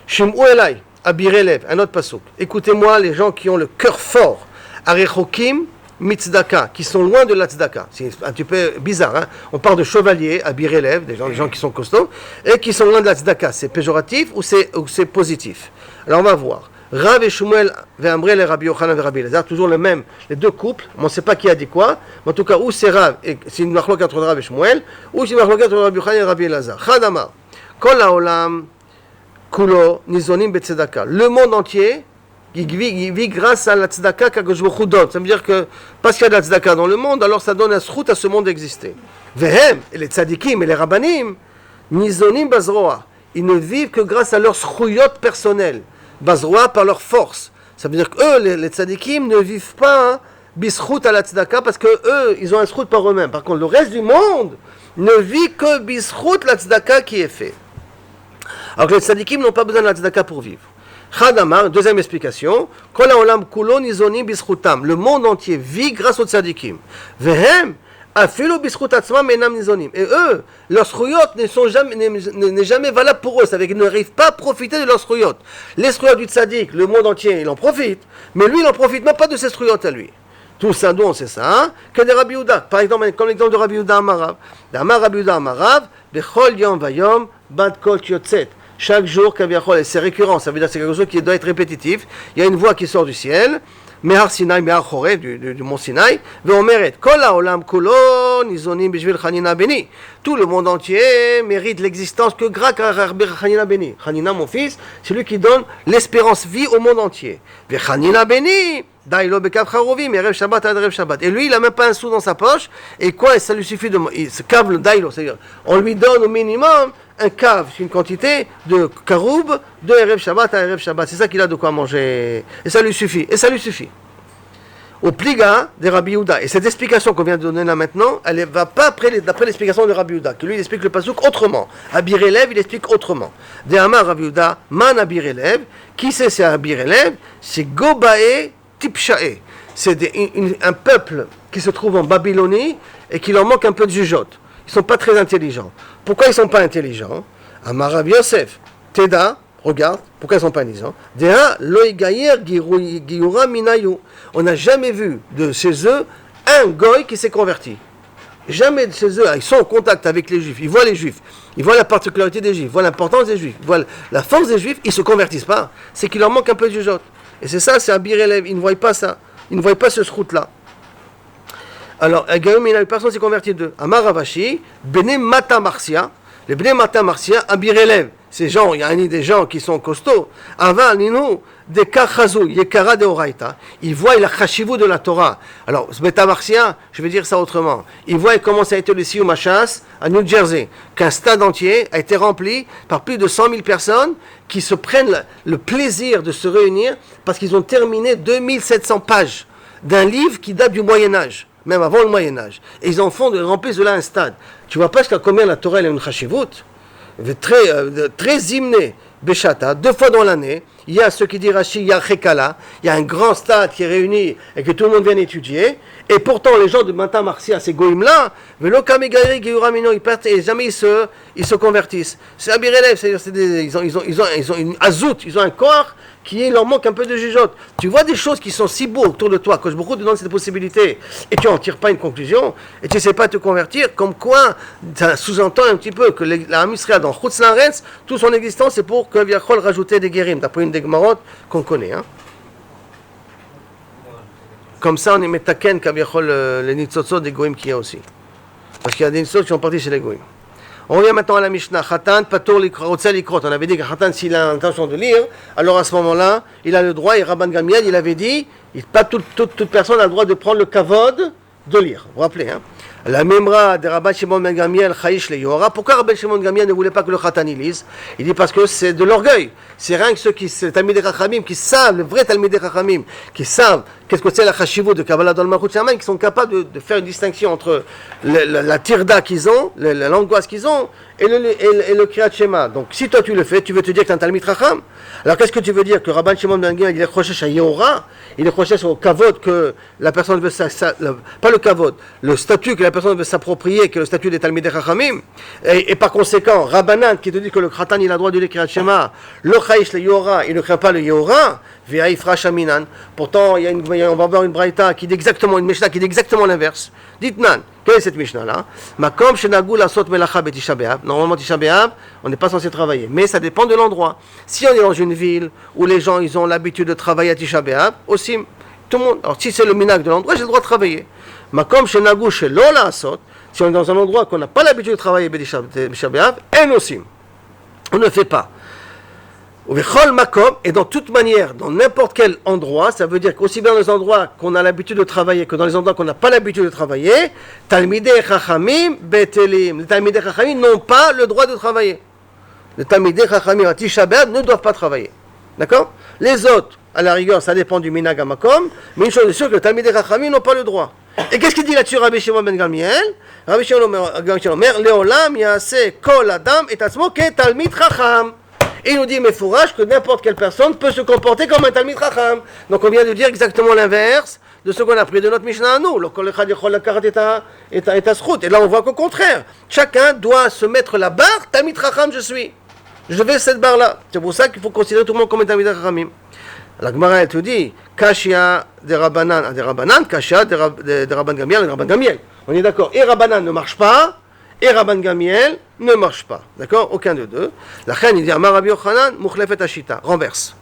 Shim'u Elai, Abirelev, un autre pasuk. Écoutez-moi, les gens qui ont le cœur fort, Arechokim, Mitzdaka, qui sont loin de la tzedaka. C'est un petit peu bizarre, hein? On parle de chevaliers, à birélève, des gens qui sont costauds, et qui sont loin de la tzedaka. C'est péjoratif ou c'est positif? Alors on va voir. Rav et Shmuel, Ve'amré, Rabbi Yochanan et Rabbi Lazar, toujours les deux couples, on ne sait pas qui a dit quoi, mais en tout cas, ou c'est Rav, et c'est une marloquette entre Rav et Shmuel, ou c'est une marloquette entre Rabbi Yochanan et Rabbi Lazar. Chadama, Kol haolam, Kulo, Nizonim betzedaka. Le monde entier, il vit grâce à la tzedaka qu'Akadosh Baruch Hu donne. Ça veut dire que, parce qu'il y a de la tzedaka dans le monde, alors ça donne un zchut à ce monde d'exister. Vehem, et les tzadikim et les rabbanim, nizonim bazroa. Ils ne vivent que grâce à leur zchuyot personnel. Bazroa par leur force. Ça veut dire qu'eux, les tzadikim, ne vivent pas bischut à la tzedaka parce qu'eux, ils ont un zchut par eux-mêmes. Par contre, le reste du monde ne vit que bischut la tzedaka qui est fait. Alors que les tzadikim n'ont pas besoin de la tzedaka pour vivre. Chadamar, deuxième explication, Kol haolam kulo nizonim bischutam. Le monde entier vit grâce aux tzadikim. Vehem, afilu bischut atzmam enam nizonim. Et eux, leurs zchuyot n'est jamais valable pour eux. Ça veut dire qu'ils n'arrivent pas à profiter de leurs zchuyot. Les zchuyot du tzadik, le monde entier, il en profite. Mais lui, il n'en profite même pas de ses zchuyot à lui. Tout ça, d'où on sait ça, hein? Que de Rabbi Yehuda. Par exemple, comme l'exemple de Rabbi Yehuda Amarav. D'Amar Rabbi Yehuda Amarav, Bechol Yom Vayom, Bad Kol Yotzet. Chaque jour, Kaviachol, et c'est récurrent, ça veut dire que c'est quelque chose qui doit être répétitif. Il y a une voix qui sort du ciel, Mehar Sinai, Mehar Chorev, du mont Sinai, Veomeret, Kol HaOlam Kulo, Nizonim Bishvil Chanina Beni. Tout le monde entier mérite l'existence que grâce à Chanina Beni. Chanina, mon fils, c'est lui qui donne l'espérance vie au monde entier. Ve Chanina Beni, Dailo Bekav Charovim, Erev Shabbat ad Erev Shabbat. Et lui, il n'a même pas un sou dans sa poche, et quoi, ça lui suffit de. Il se cave le Dailo, c'est-à-dire, on lui donne au minimum un cave, c'est une quantité de karoub de Erev Shabbat à Erev Shabbat. C'est ça qu'il a de quoi manger. Et ça lui suffit. Et ça lui suffit. Au pliga de Rabbi Yehuda. Et cette explication qu'on vient de donner là maintenant, elle ne va pas d'après l'explication de Rabbi Yehuda, que lui il explique le pasuk autrement. Abir Elev, il explique autrement. De Amar Rabbi Yehuda, Man Abir Elev. Qui c'est Abir Elev? C'est Gobae Tipshae. C'est un peuple qui se trouve en Babylonie et qui leur manque un peu de jugeote. Ils ne sont pas très intelligents. Pourquoi ils ne sont pas intelligents? Amar Rabbi Yosef, Teda, regarde, pourquoi ils ne sont pas intelligents? Dea loigayer giura minayu. On n'a jamais vu de chez eux un goy qui s'est converti. Jamais de chez eux, ils sont en contact avec les juifs, ils voient les juifs, ils voient la particularité des juifs, ils voient l'importance des juifs, ils voient la force des juifs, ils ne se convertissent pas. C'est qu'il leur manque un peu de jugeote. Et c'est ça, c'est Abir Elev, ils ne voient pas ça, ils ne voient pas ce srout-là. Alors, personne s'est converti d'eux. Amar Ravashi, Bene Mata Marcia, les Bene Mata Marcia, Abir Elev. Ces gens, il y a des gens qui sont costauds. Aval, Nino, de Kachazou, Yekara de Oraita. Ils voient la chashivou de la Torah. Alors, ce Meta Marcia, je vais dire ça autrement. Ils voient comment ça a été le Sioum Hachas à New Jersey, qu'un stade entier a été rempli par plus de 100 000 personnes qui se prennent le plaisir de se réunir parce qu'ils ont terminé 2700 pages d'un livre qui date du Moyen-Âge. Même avant le Moyen-Âge. Et ils en font, remplissent de là un stade. Tu vois pas jusqu'à combien la Torah elle a une chashivut? Très hymné, Beshata, 2 fois dans l'année. Il y a ceux qui disent Rashi, il y a Chekala, il y a un grand stade qui est réuni et que tout le monde vient étudier. Et pourtant, les gens de Mata Marcia, ces goïms-là, ils partent et jamais ils se convertissent. C'est Abir Elev, c'est-à-dire ils ont une azout, ils ont un corps qui leur manque un peu de jugeote. Tu vois des choses qui sont si beaux autour de toi, que beaucoup te donnent cette possibilité, et tu n'en tires pas une conclusion, et tu ne sais pas te convertir, comme quoi, ça sous-entend un petit peu que la Israël dans Chutz Laaretz, toute son existence, c'est pour que Viachol rajouter des guérim, d'après une des Gemarot qu'on connaît. Hein. Comme ça, on est metaken qu'Aviachol les nitzotzot des goïm qu'il y a aussi. Parce qu'il y a des nitzotzot qui sont partis chez les goïm. On revient maintenant à la Mishnah. Khatan, Patur, Likrot. On avait dit que Khatan, s'il a l'intention de lire, alors à ce moment-là, il a le droit, et Rabban Gamliel, il avait dit, pas toute personne a le droit de prendre le kavod de lire. Vous vous rappelez, hein? La Memra de Rabban Shimon ben Gamliel, Chayish le Yohara. Pourquoi Rabban Shimon ben Gamliel ne voulait pas que le Khatan y lise? Il dit parce que c'est de l'orgueil. C'est rien que ceux qui, c'est les Talmidei Chachamim, qui savent, le vrai Talmidei Chachamim, qui savent qu'est-ce que c'est la Chashivut de Kabbalah dans le Malchut Shamayim, qui sont capables de faire une distinction entre la tirda qu'ils ont, l'angoisse qu'ils ont, et le Kriyat Shema. Donc si toi tu le fais, tu veux te dire que tu es un Talmid Chacham. Alors qu'est-ce que tu veux dire? Que Rabban Shimon ben Gamliel, il est recherché à Yohara, il est recherché au kavod que la personne veut, pas le kavod, le statut que la personne veut s'approprier, que le statut des Talmidei Chachamim, et par conséquent, Rabbanan qui te dit que le Khatan il a le droit de lire Kriyat Shema, le Chayish le Yohara, il ne craint pas le Yohara, V'aifra Shaminan. Pourtant, on va voir une braïta qui dit exactement, une Mishnah qui dit exactement l'inverse. Dites-nan, quelle est cette Mishnah-là? Makom shenagou la sot melacha betisha be'av. Normalement, Tisha B'Av, on n'est pas censé travailler, mais ça dépend de l'endroit. Si on est dans une ville où les gens ils ont l'habitude de travailler à Tisha B'Av, aussi, tout le monde. Alors, si c'est le minag de l'endroit, j'ai le droit de travailler. Makom shenagou shelo la sot. Si on est dans un endroit qu'on n'a pas l'habitude de travailler betisha be'av, en aussi, on ne fait pas. Et dans toute manière, dans n'importe quel endroit, ça veut dire qu'aussi bien dans les endroits qu'on a l'habitude de travailler que dans les endroits qu'on n'a pas l'habitude de travailler, Talmidei Chachamim betelim. Les Talmidei Chachamim n'ont pas le droit de travailler. Les Talmidei Chachamim à Tisha B'Av ne doivent pas travailler. D'accord? Les autres, à la rigueur, ça dépend du minag hamakom, mais une chose est sûre que les Talmidei Chachamim n'ont pas le droit. Et qu'est-ce qu'il dit là-dessus Rabbi Shimon ben Gamliel? Rabbi Shimon ben Gamliel, Leolam yaseh kol adam et atzmo ke Talmid Chacham. Et il nous dit, mais fourrage, que n'importe quelle personne peut se comporter comme un Talmid Chacham. Donc on vient de dire exactement l'inverse de ce qu'on a pris de notre Mishnah à nous. Et là on voit qu'au contraire, chacun doit se mettre la barre, Talmid Chacham je suis. Je vais cette barre-là. C'est pour ça qu'il faut considérer tout le monde comme un Talmid Chachamim. La Gemara, elle te dit, Kashia de Rabbanan, Kashia de Rabban Gamiel, de Rabban Gamiel. On est d'accord. Et Rabbanan ne marche pas, et Rabban Gamiel ne marche pas. D'accord? Aucun de deux. La reine, il dit, Amar Rabbi Yochanan, Mukhlefet Ashita. Renverse.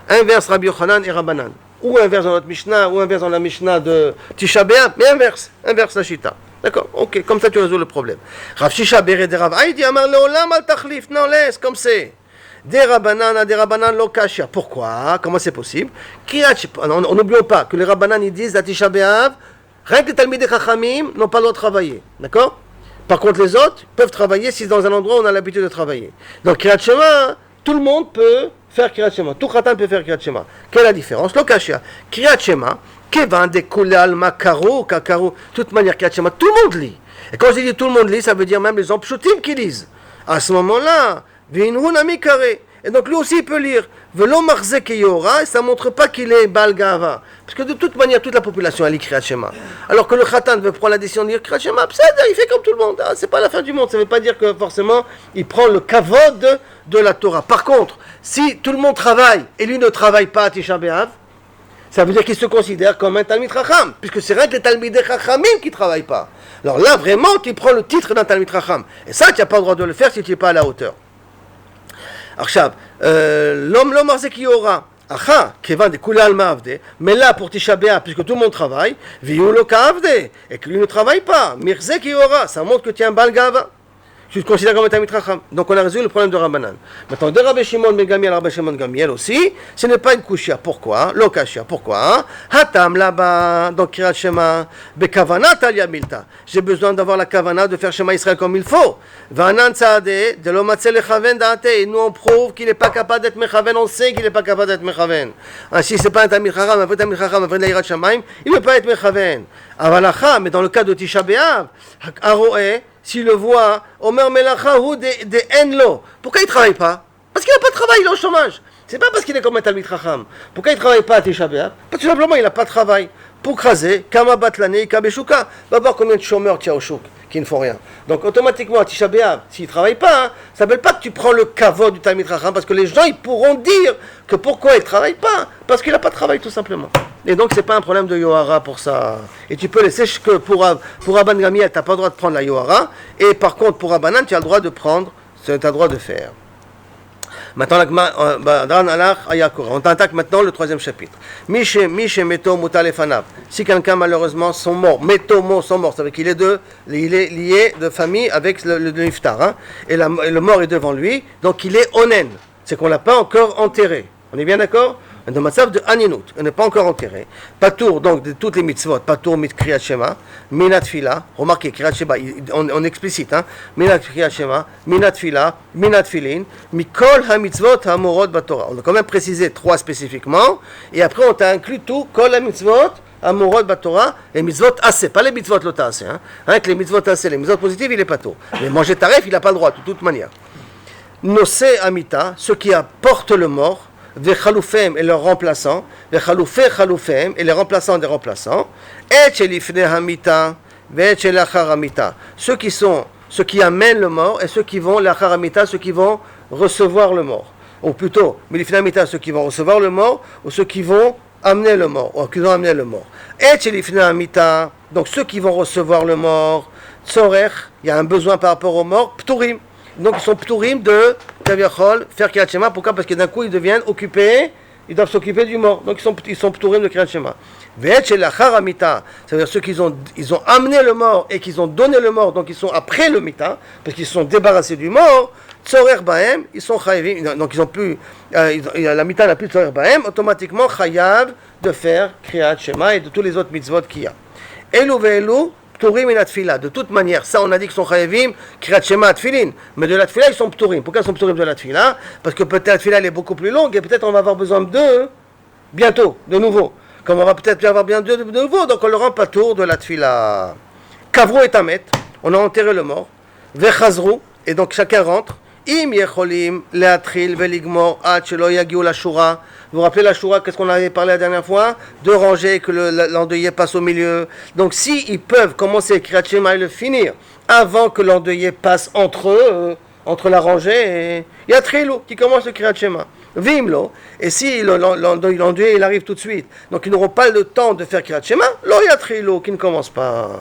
Inverse Rabbi Yochanan et Rabbanan. Ou inverse dans notre Mishnah, ou inverse dans la Mishnah de Tisha B'Av, mais inverse la Shita. D'accord? Ok, comme ça tu résous le problème. Rav Shisha Beret de Rav Aïdi Amar Leolam al Tachlif. Non, laisse, comme c'est. Des Rabbanan lo Kashia. Pourquoi? Comment c'est possible? On n'oublie pas que les Rabbanan ils disent la Tisha B'Av, rien que les Talmidei Chachamim n'ont pas le droit de travailler. D'accord? Par contre, les autres peuvent travailler si dans un endroit où on a l'habitude de travailler. Donc, Kriyat Shema, tout le monde peut faire Kriyat Shema. Tout Khatan peut faire Kriyat Shema. Quelle est la différence? Lo Kashia. Kriyat Shema, Kevan de Kulal Makaro, Kakaro. De toute manière, Kriyat Shema, tout le monde lit. Et quand je dis tout le monde lit, ça veut dire même les Ampshutim qui lisent. À ce moment-là, Vinhun Amikare. Et donc lui aussi il peut lire Velo Marze Keyora, et ça ne montre pas qu'il est Baal Gava. Parce que de toute manière, toute la population a lit Kriyat Shema. Alors que le Khatan veut prendre la décision de lire Kriyat Shema, il fait comme tout le monde. Ah, c'est pas la fin du monde. Ça ne veut pas dire que forcément il prend le kavod de la Torah. Par contre, si tout le monde travaille et lui ne travaille pas à Tisha B'Av, ça veut dire qu'il se considère comme un Talmid Chacham, puisque c'est rien que les Talmidei Chachamim qui ne travaillent pas. Alors là, vraiment, tu prends le titre d'un Talmid Chacham. Et ça, tu n'as pas le droit de le faire si tu n'es pas à la hauteur. עכשיו, לא מחזיק כיורה, כיוון דכולי עלמא עבדי, מילא pour Tisha B'Av, puisque tout le monde travaille, ויהיו לו כעבדי, et que lui ne travaille pas, מחזיק כיורה, ça montre que tu es un בעל גאווה. Tu te considères comme un Talmid Chacham. Donc on a résolu le problème de Rabbanan. Maintenant, de Rabbi Shimon ben Gamiel à Rabbi Shimon Gamiel aussi, ce n'est pas une kushia. Pourquoi? Lo kashia. Pourquoi? Hatam là-bas, dans Kriyat Shema, bekavanat al yamilta. J'ai besoin d'avoir la kavana de faire Shema Israël comme il faut. Vanan tzaade, de lo matze lechaven da'ate. Et nous on prouve qu'il n'est pas capable d'être mechaven, on sait qu'il n'est pas capable d'être mechaven. Si c'est pas un Talmid Chacham, un vrai Talmid Chacham, un vrai Leirat Shamayim, il ne peut pas être mechaven. Avalacha, mais dans le cas de Tisha B'Av, Aroé, s'il le voit, Omer Melacha ou de Enlo. Pourquoi il ne travaille pas? Parce qu'il n'a pas de travail, il est au chômage. C'est pas parce qu'il est comme un Talmid Chacham. Pourquoi il ne travaille pas à Tisha B'Av? Parce que tout simplement, il n'a pas de travail. Pour craser, Kama Batlane, Kabeshuka. Va voir combien de chômeurs il y a au chouk qui ne font rien. Donc automatiquement, à Tisha B'Av, s'il ne travaille pas, ça ne veut pas que tu prends le kavod du Talmid Chacham, parce que les gens ils pourront dire que pourquoi il ne travaille pas? Parce qu'il n'a pas de travail, tout simplement. Et donc, ce n'est pas un problème de Yohara pour ça. Et tu peux laisser que pour Rabban Gamiel, tu n'as pas le droit de prendre la Yohara. Et par contre, pour Rabbanan, tu as le droit de prendre, tu as le droit de faire. Maintenant, on attaque maintenant le troisième chapitre. Meto mutalefanav. Si quelqu'un malheureusement sont morts, meto sont morts, ça veut dire qu'il est lié de famille avec le niftar, hein, et le mort est devant lui, donc il est onen. C'est qu'on l'a pas encore enterré. On est bien d'accord? Dans le matzav de Aninut, on n'est pas encore enterré. Patour, donc, de toutes les mitzvot, Patour mit Kriyat Shema, Minat Fila, remarquez, Kriyat Shema, on explicite, hein, Minat Kriyat Shema, Minat Fila, Minat Filin, Mikol ha-mitzvot ha-morot batorah. On a quand même précisé 3 spécifiquement, et après on t'a inclus tout, Kol ha-mitzvot ha-morot batorah, les mitzvot assez, pas les mitzvot lota assez, hein, avec les mitzvot assez, les mitzvot positives, il est pato. Mais manger taref, il n'a pas le droit, de toute manière. Nosé Amita, ceux qui apportent le mort, Vechaloufem et leurs remplaçants, Vechaloufé Chaloufem et les remplaçants des remplaçants, et Chelifne Hamita, Ve Chelachar Hamita, ceux qui amènent le mort et ceux qui vont, Lachar Hamita, ceux qui vont recevoir le mort. Ou plutôt, Milifne Hamita, ceux qui vont recevoir le mort, ou ceux qui vont amener le mort, ou qui vont amener le mort. Et Chelifne Hamita, donc ceux qui vont recevoir le mort, Tsorech, il y a un besoin par rapport au mort, Pturim. Donc ils sont pturim de Kaviachol, faire Kriyat Shema. Pourquoi? Parce que d'un coup ils deviennent occupés, ils doivent s'occuper du mort. Donc ils sont pturim de Kriyat Shema. Ve'et shelachar hamita, c'est-à-dire ceux qui ils ont amené le mort et qu'ils ont donné le mort, donc ils sont après le mita, parce qu'ils se sont débarrassés du mort. Tzorer bahem, ils sont chayavim, donc ils ont plus, la mita n'a plus tzorer bahem, automatiquement chayav de faire Kriyat Shema et de tous les autres mitzvot qu'il y a. Elu ve'elu Pturim et la tfila. De toute manière, ça on a dit qu'ils sont chayavim, Kriyat Shema, tfilin. Mais de la tfila, ils sont pturim. Pourquoi ils sont pturim de la tfila? Parce que peut-être la tfila elle est beaucoup plus longue et peut-être on va avoir besoin d'eux bientôt, de nouveau. Comme on va peut-être avoir besoin d'eux de nouveau, donc on le rend pas tour de la tfila. Kavro et Tamet, on a enterré le mort. Vechazru, et donc chacun rentre. Im yecholim leatril veligmor ad shelo yagiu la shura. Vous vous rappelez la shura, qu'est-ce qu'on avait parlé la dernière fois? De ranger, que l'endeuillé passe au milieu. Donc si ils peuvent commencer Kriyat Shema et le finir avant que l'endeuillé passe entre eux, entre la rangée et Yatrilou, qui commence le Kriyat Shema. Vimlo. Et si l'endeuillé il arrive tout de suite, donc ils n'auront pas le temps de faire Kriyat Shema, lo yatrilo, qui ne commence pas.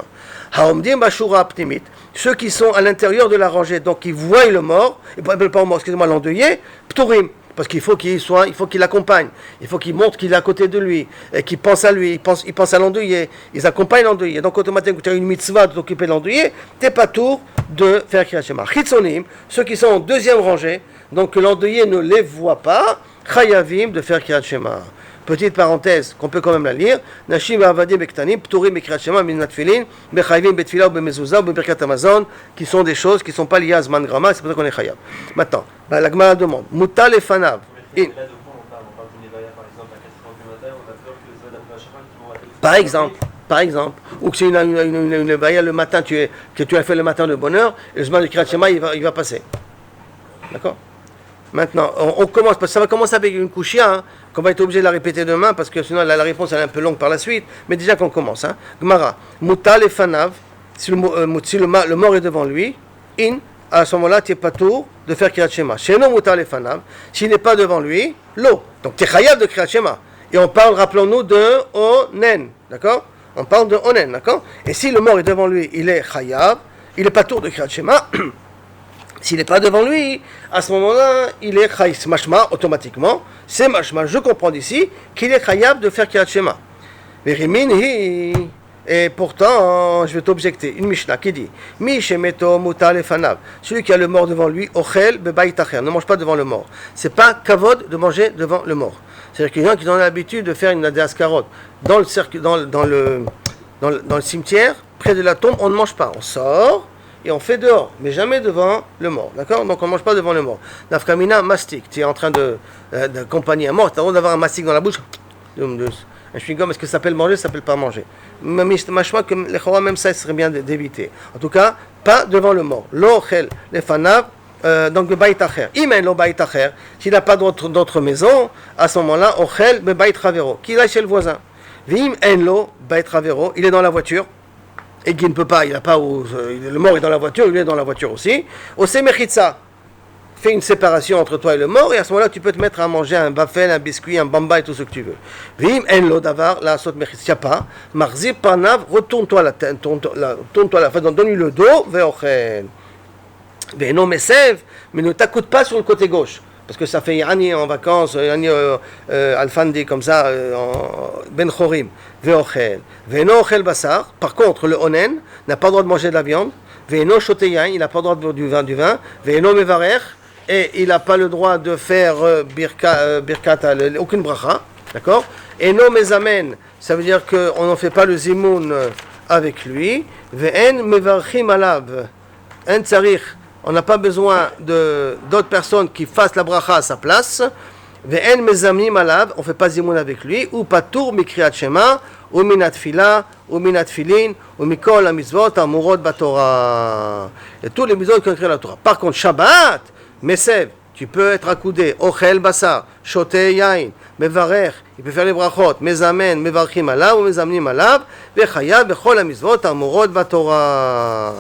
Haomdim bashura aptimit. Ceux qui sont à l'intérieur de la rangée, donc qui voient le mort, pas le mort, excusez-moi, l'endeuillé, pturim. Parce qu'il faut qu'il soit, il faut qu'il l'accompagne, il faut qu'il montre qu'il est à côté de lui, et qu'il pense à lui, il pense à l'endeuillé, ils accompagnent l'endeuillé. Donc automatiquement, tu as une mitzvah de t'occuper de l'endeuillé, t'es pas tour de faire Kriyat Shema. Chitzonim, ceux qui sont en deuxième rangée, donc que l'endeuillé ne les voit pas, chayavim de faire Kriyat Shema. Petite parenthèse qu'on peut quand même la lire. Nashim va'avadim bektanim pturim bekriyat shema min natfilin bechayvim betfila ou bemezuzah ou bebirkat hamazon, qui sont des choses qui ne sont pas liées à Zman Grama, c'est pour ça qu'on est chayav. Maintenant, la Gemara demande muta lefanav. Par exemple, ou que c'est une levaya le matin que tu as fait le matin de bonne heure, et le Zman de Kriyat Shema il va passer. D'accord? Maintenant, on commence, parce que ça va commencer avec une kushia, hein, qu'on va être obligé de la répéter demain, parce que sinon la réponse elle est un peu longue par la suite, mais déjà qu'on commence. Hein. Gemara, muta lefanav, si le mort est devant lui, à ce moment-là, tu n'es pas tour de faire Kriyat Shema. Chez nous, muta lefanav, s'il n'est pas devant lui, l'eau. Donc tu es chayav de Kriyat Shema. Et on parle, rappelons-nous, de onen, d'accord? On parle de onen, d'accord? Et si le mort est devant lui, il est chayav, il n'est pas tour de Kriyat Shema. S'il n'est pas devant lui, à ce moment-là, il est chayav, mashma, automatiquement. C'est mashma, je comprends d'ici, qu'il est chayav de faire Kriyat Shema. Et pourtant, je vais t'objecter. Une Mishnah qui dit Mi shemeto muta lefanav. Celui qui a le mort devant lui, ochel bebayit acher. Ne mange pas devant le mort. C'est pas kavod de manger devant le mort. C'est-à-dire qu'il y en a qui ont l'habitude de faire une adaskarot dans le cimetière, près de la tombe, on ne mange pas. On sort et on fait dehors, mais jamais devant le mort. D'accord? Donc on ne mange pas devant le mort. Nafkamina, mastic. Tu es en train d'accompagner un mort, tu as le droit d'avoir un mastic dans la bouche. Un chewing-gum, est-ce que ça s'appelle manger, ça s'appelle pas manger? Machma, comme les chora, même ça, serait bien d'éviter. En tout cas, pas devant le mort. L'ochel, les fanav, donc le baït acher. Imen lo baït acher, s'il n'a pas d'autre maison, à ce moment-là, ochel, be baït ravero, qu'il aille chez le voisin. Vim en lo baït ravero, il est dans la voiture, et qu'il ne peut pas, il n'a pas où, le mort est dans la voiture, il est dans la voiture aussi. Ose mechitza. Fais une séparation entre toi et le mort, et à ce moment-là, tu peux te mettre à manger un bafel, un biscuit, un bamba et tout ce que tu veux. Vim en lo davar, la sot mechitza pas, marzib panav, retourne-toi la tête, tourne-toi la face, donne-lui le dos, veochen. Ve'eno mesev, mais ne t'accoute pas sur le côté gauche, parce que ça fait yani en vacances, yani alfandi comme ça, ben chorim, veochen. Ve'eno ochel basar, par contre, le onen n'a pas le droit de manger de la viande, ve'eno shoteyain, il n'a pas le droit de boire du vin, ve'eno mevarer, et il n'a pas le droit de faire birkat, aucune bracha, d'accord? Et non mezamen, ça veut dire qu'on n'en fait pas le zimoun avec lui. Ve'en mevarchim alav, en tzarich, on n'a pas besoin d'autres personnes qui fassent la bracha à sa place. Ve'en mezamnim alav, on ne fait pas zimoun avec lui. Ou patour mikriyat shema, ou minat fila, ou minat filin, ou mikol amizvot amurot batorah. Et tous les mitzvot qui ont créé la Torah. Par contre, Shabbat, Mesev, tu peux être accoudé, Ochel Basar, Shote Yain, Mevarer, il peut faire les brachot, Mezamen, Mevarchim Alav, ou Mezamnim Alav, Vechayav, Bechol Amizvot, Amorot Batorah.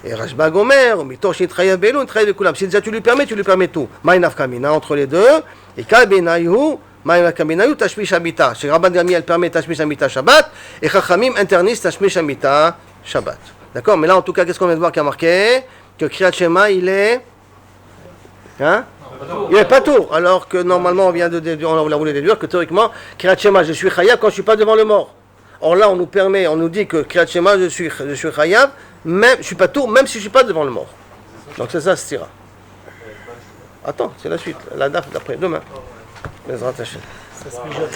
Et Rashba Gomer, ou Mitosh Nitrayav Belou, Nitrayav Bekulam. Si déjà tu lui permets tout. Maïnaf Kamina, entre les deux, et Kalbenayu, Maïnaf Kaminayu, Tashmish Habita. Chez Rabban Gamiel permet Tashmish Habita Shabbat, et Chachamim interdisent Tashmish Habita Shabbat. D'accord? Mais là, en tout cas, qu'est-ce qu'on vient de voir qui a marqué? Que Kriyat Shema, il est. Hein? Il n'est pas tour, alors que normalement on vient de déduire, on a voulu déduire que théoriquement, Kriyat Shema, je suis chayav quand je ne suis pas devant le mort. Or là, on nous dit que Kriyat Shema, je suis chayav, même, je ne suis pas tour, même si je ne suis pas devant le mort. Donc c'est ça, c'est tira. Attends, c'est la suite, la date d'après, demain.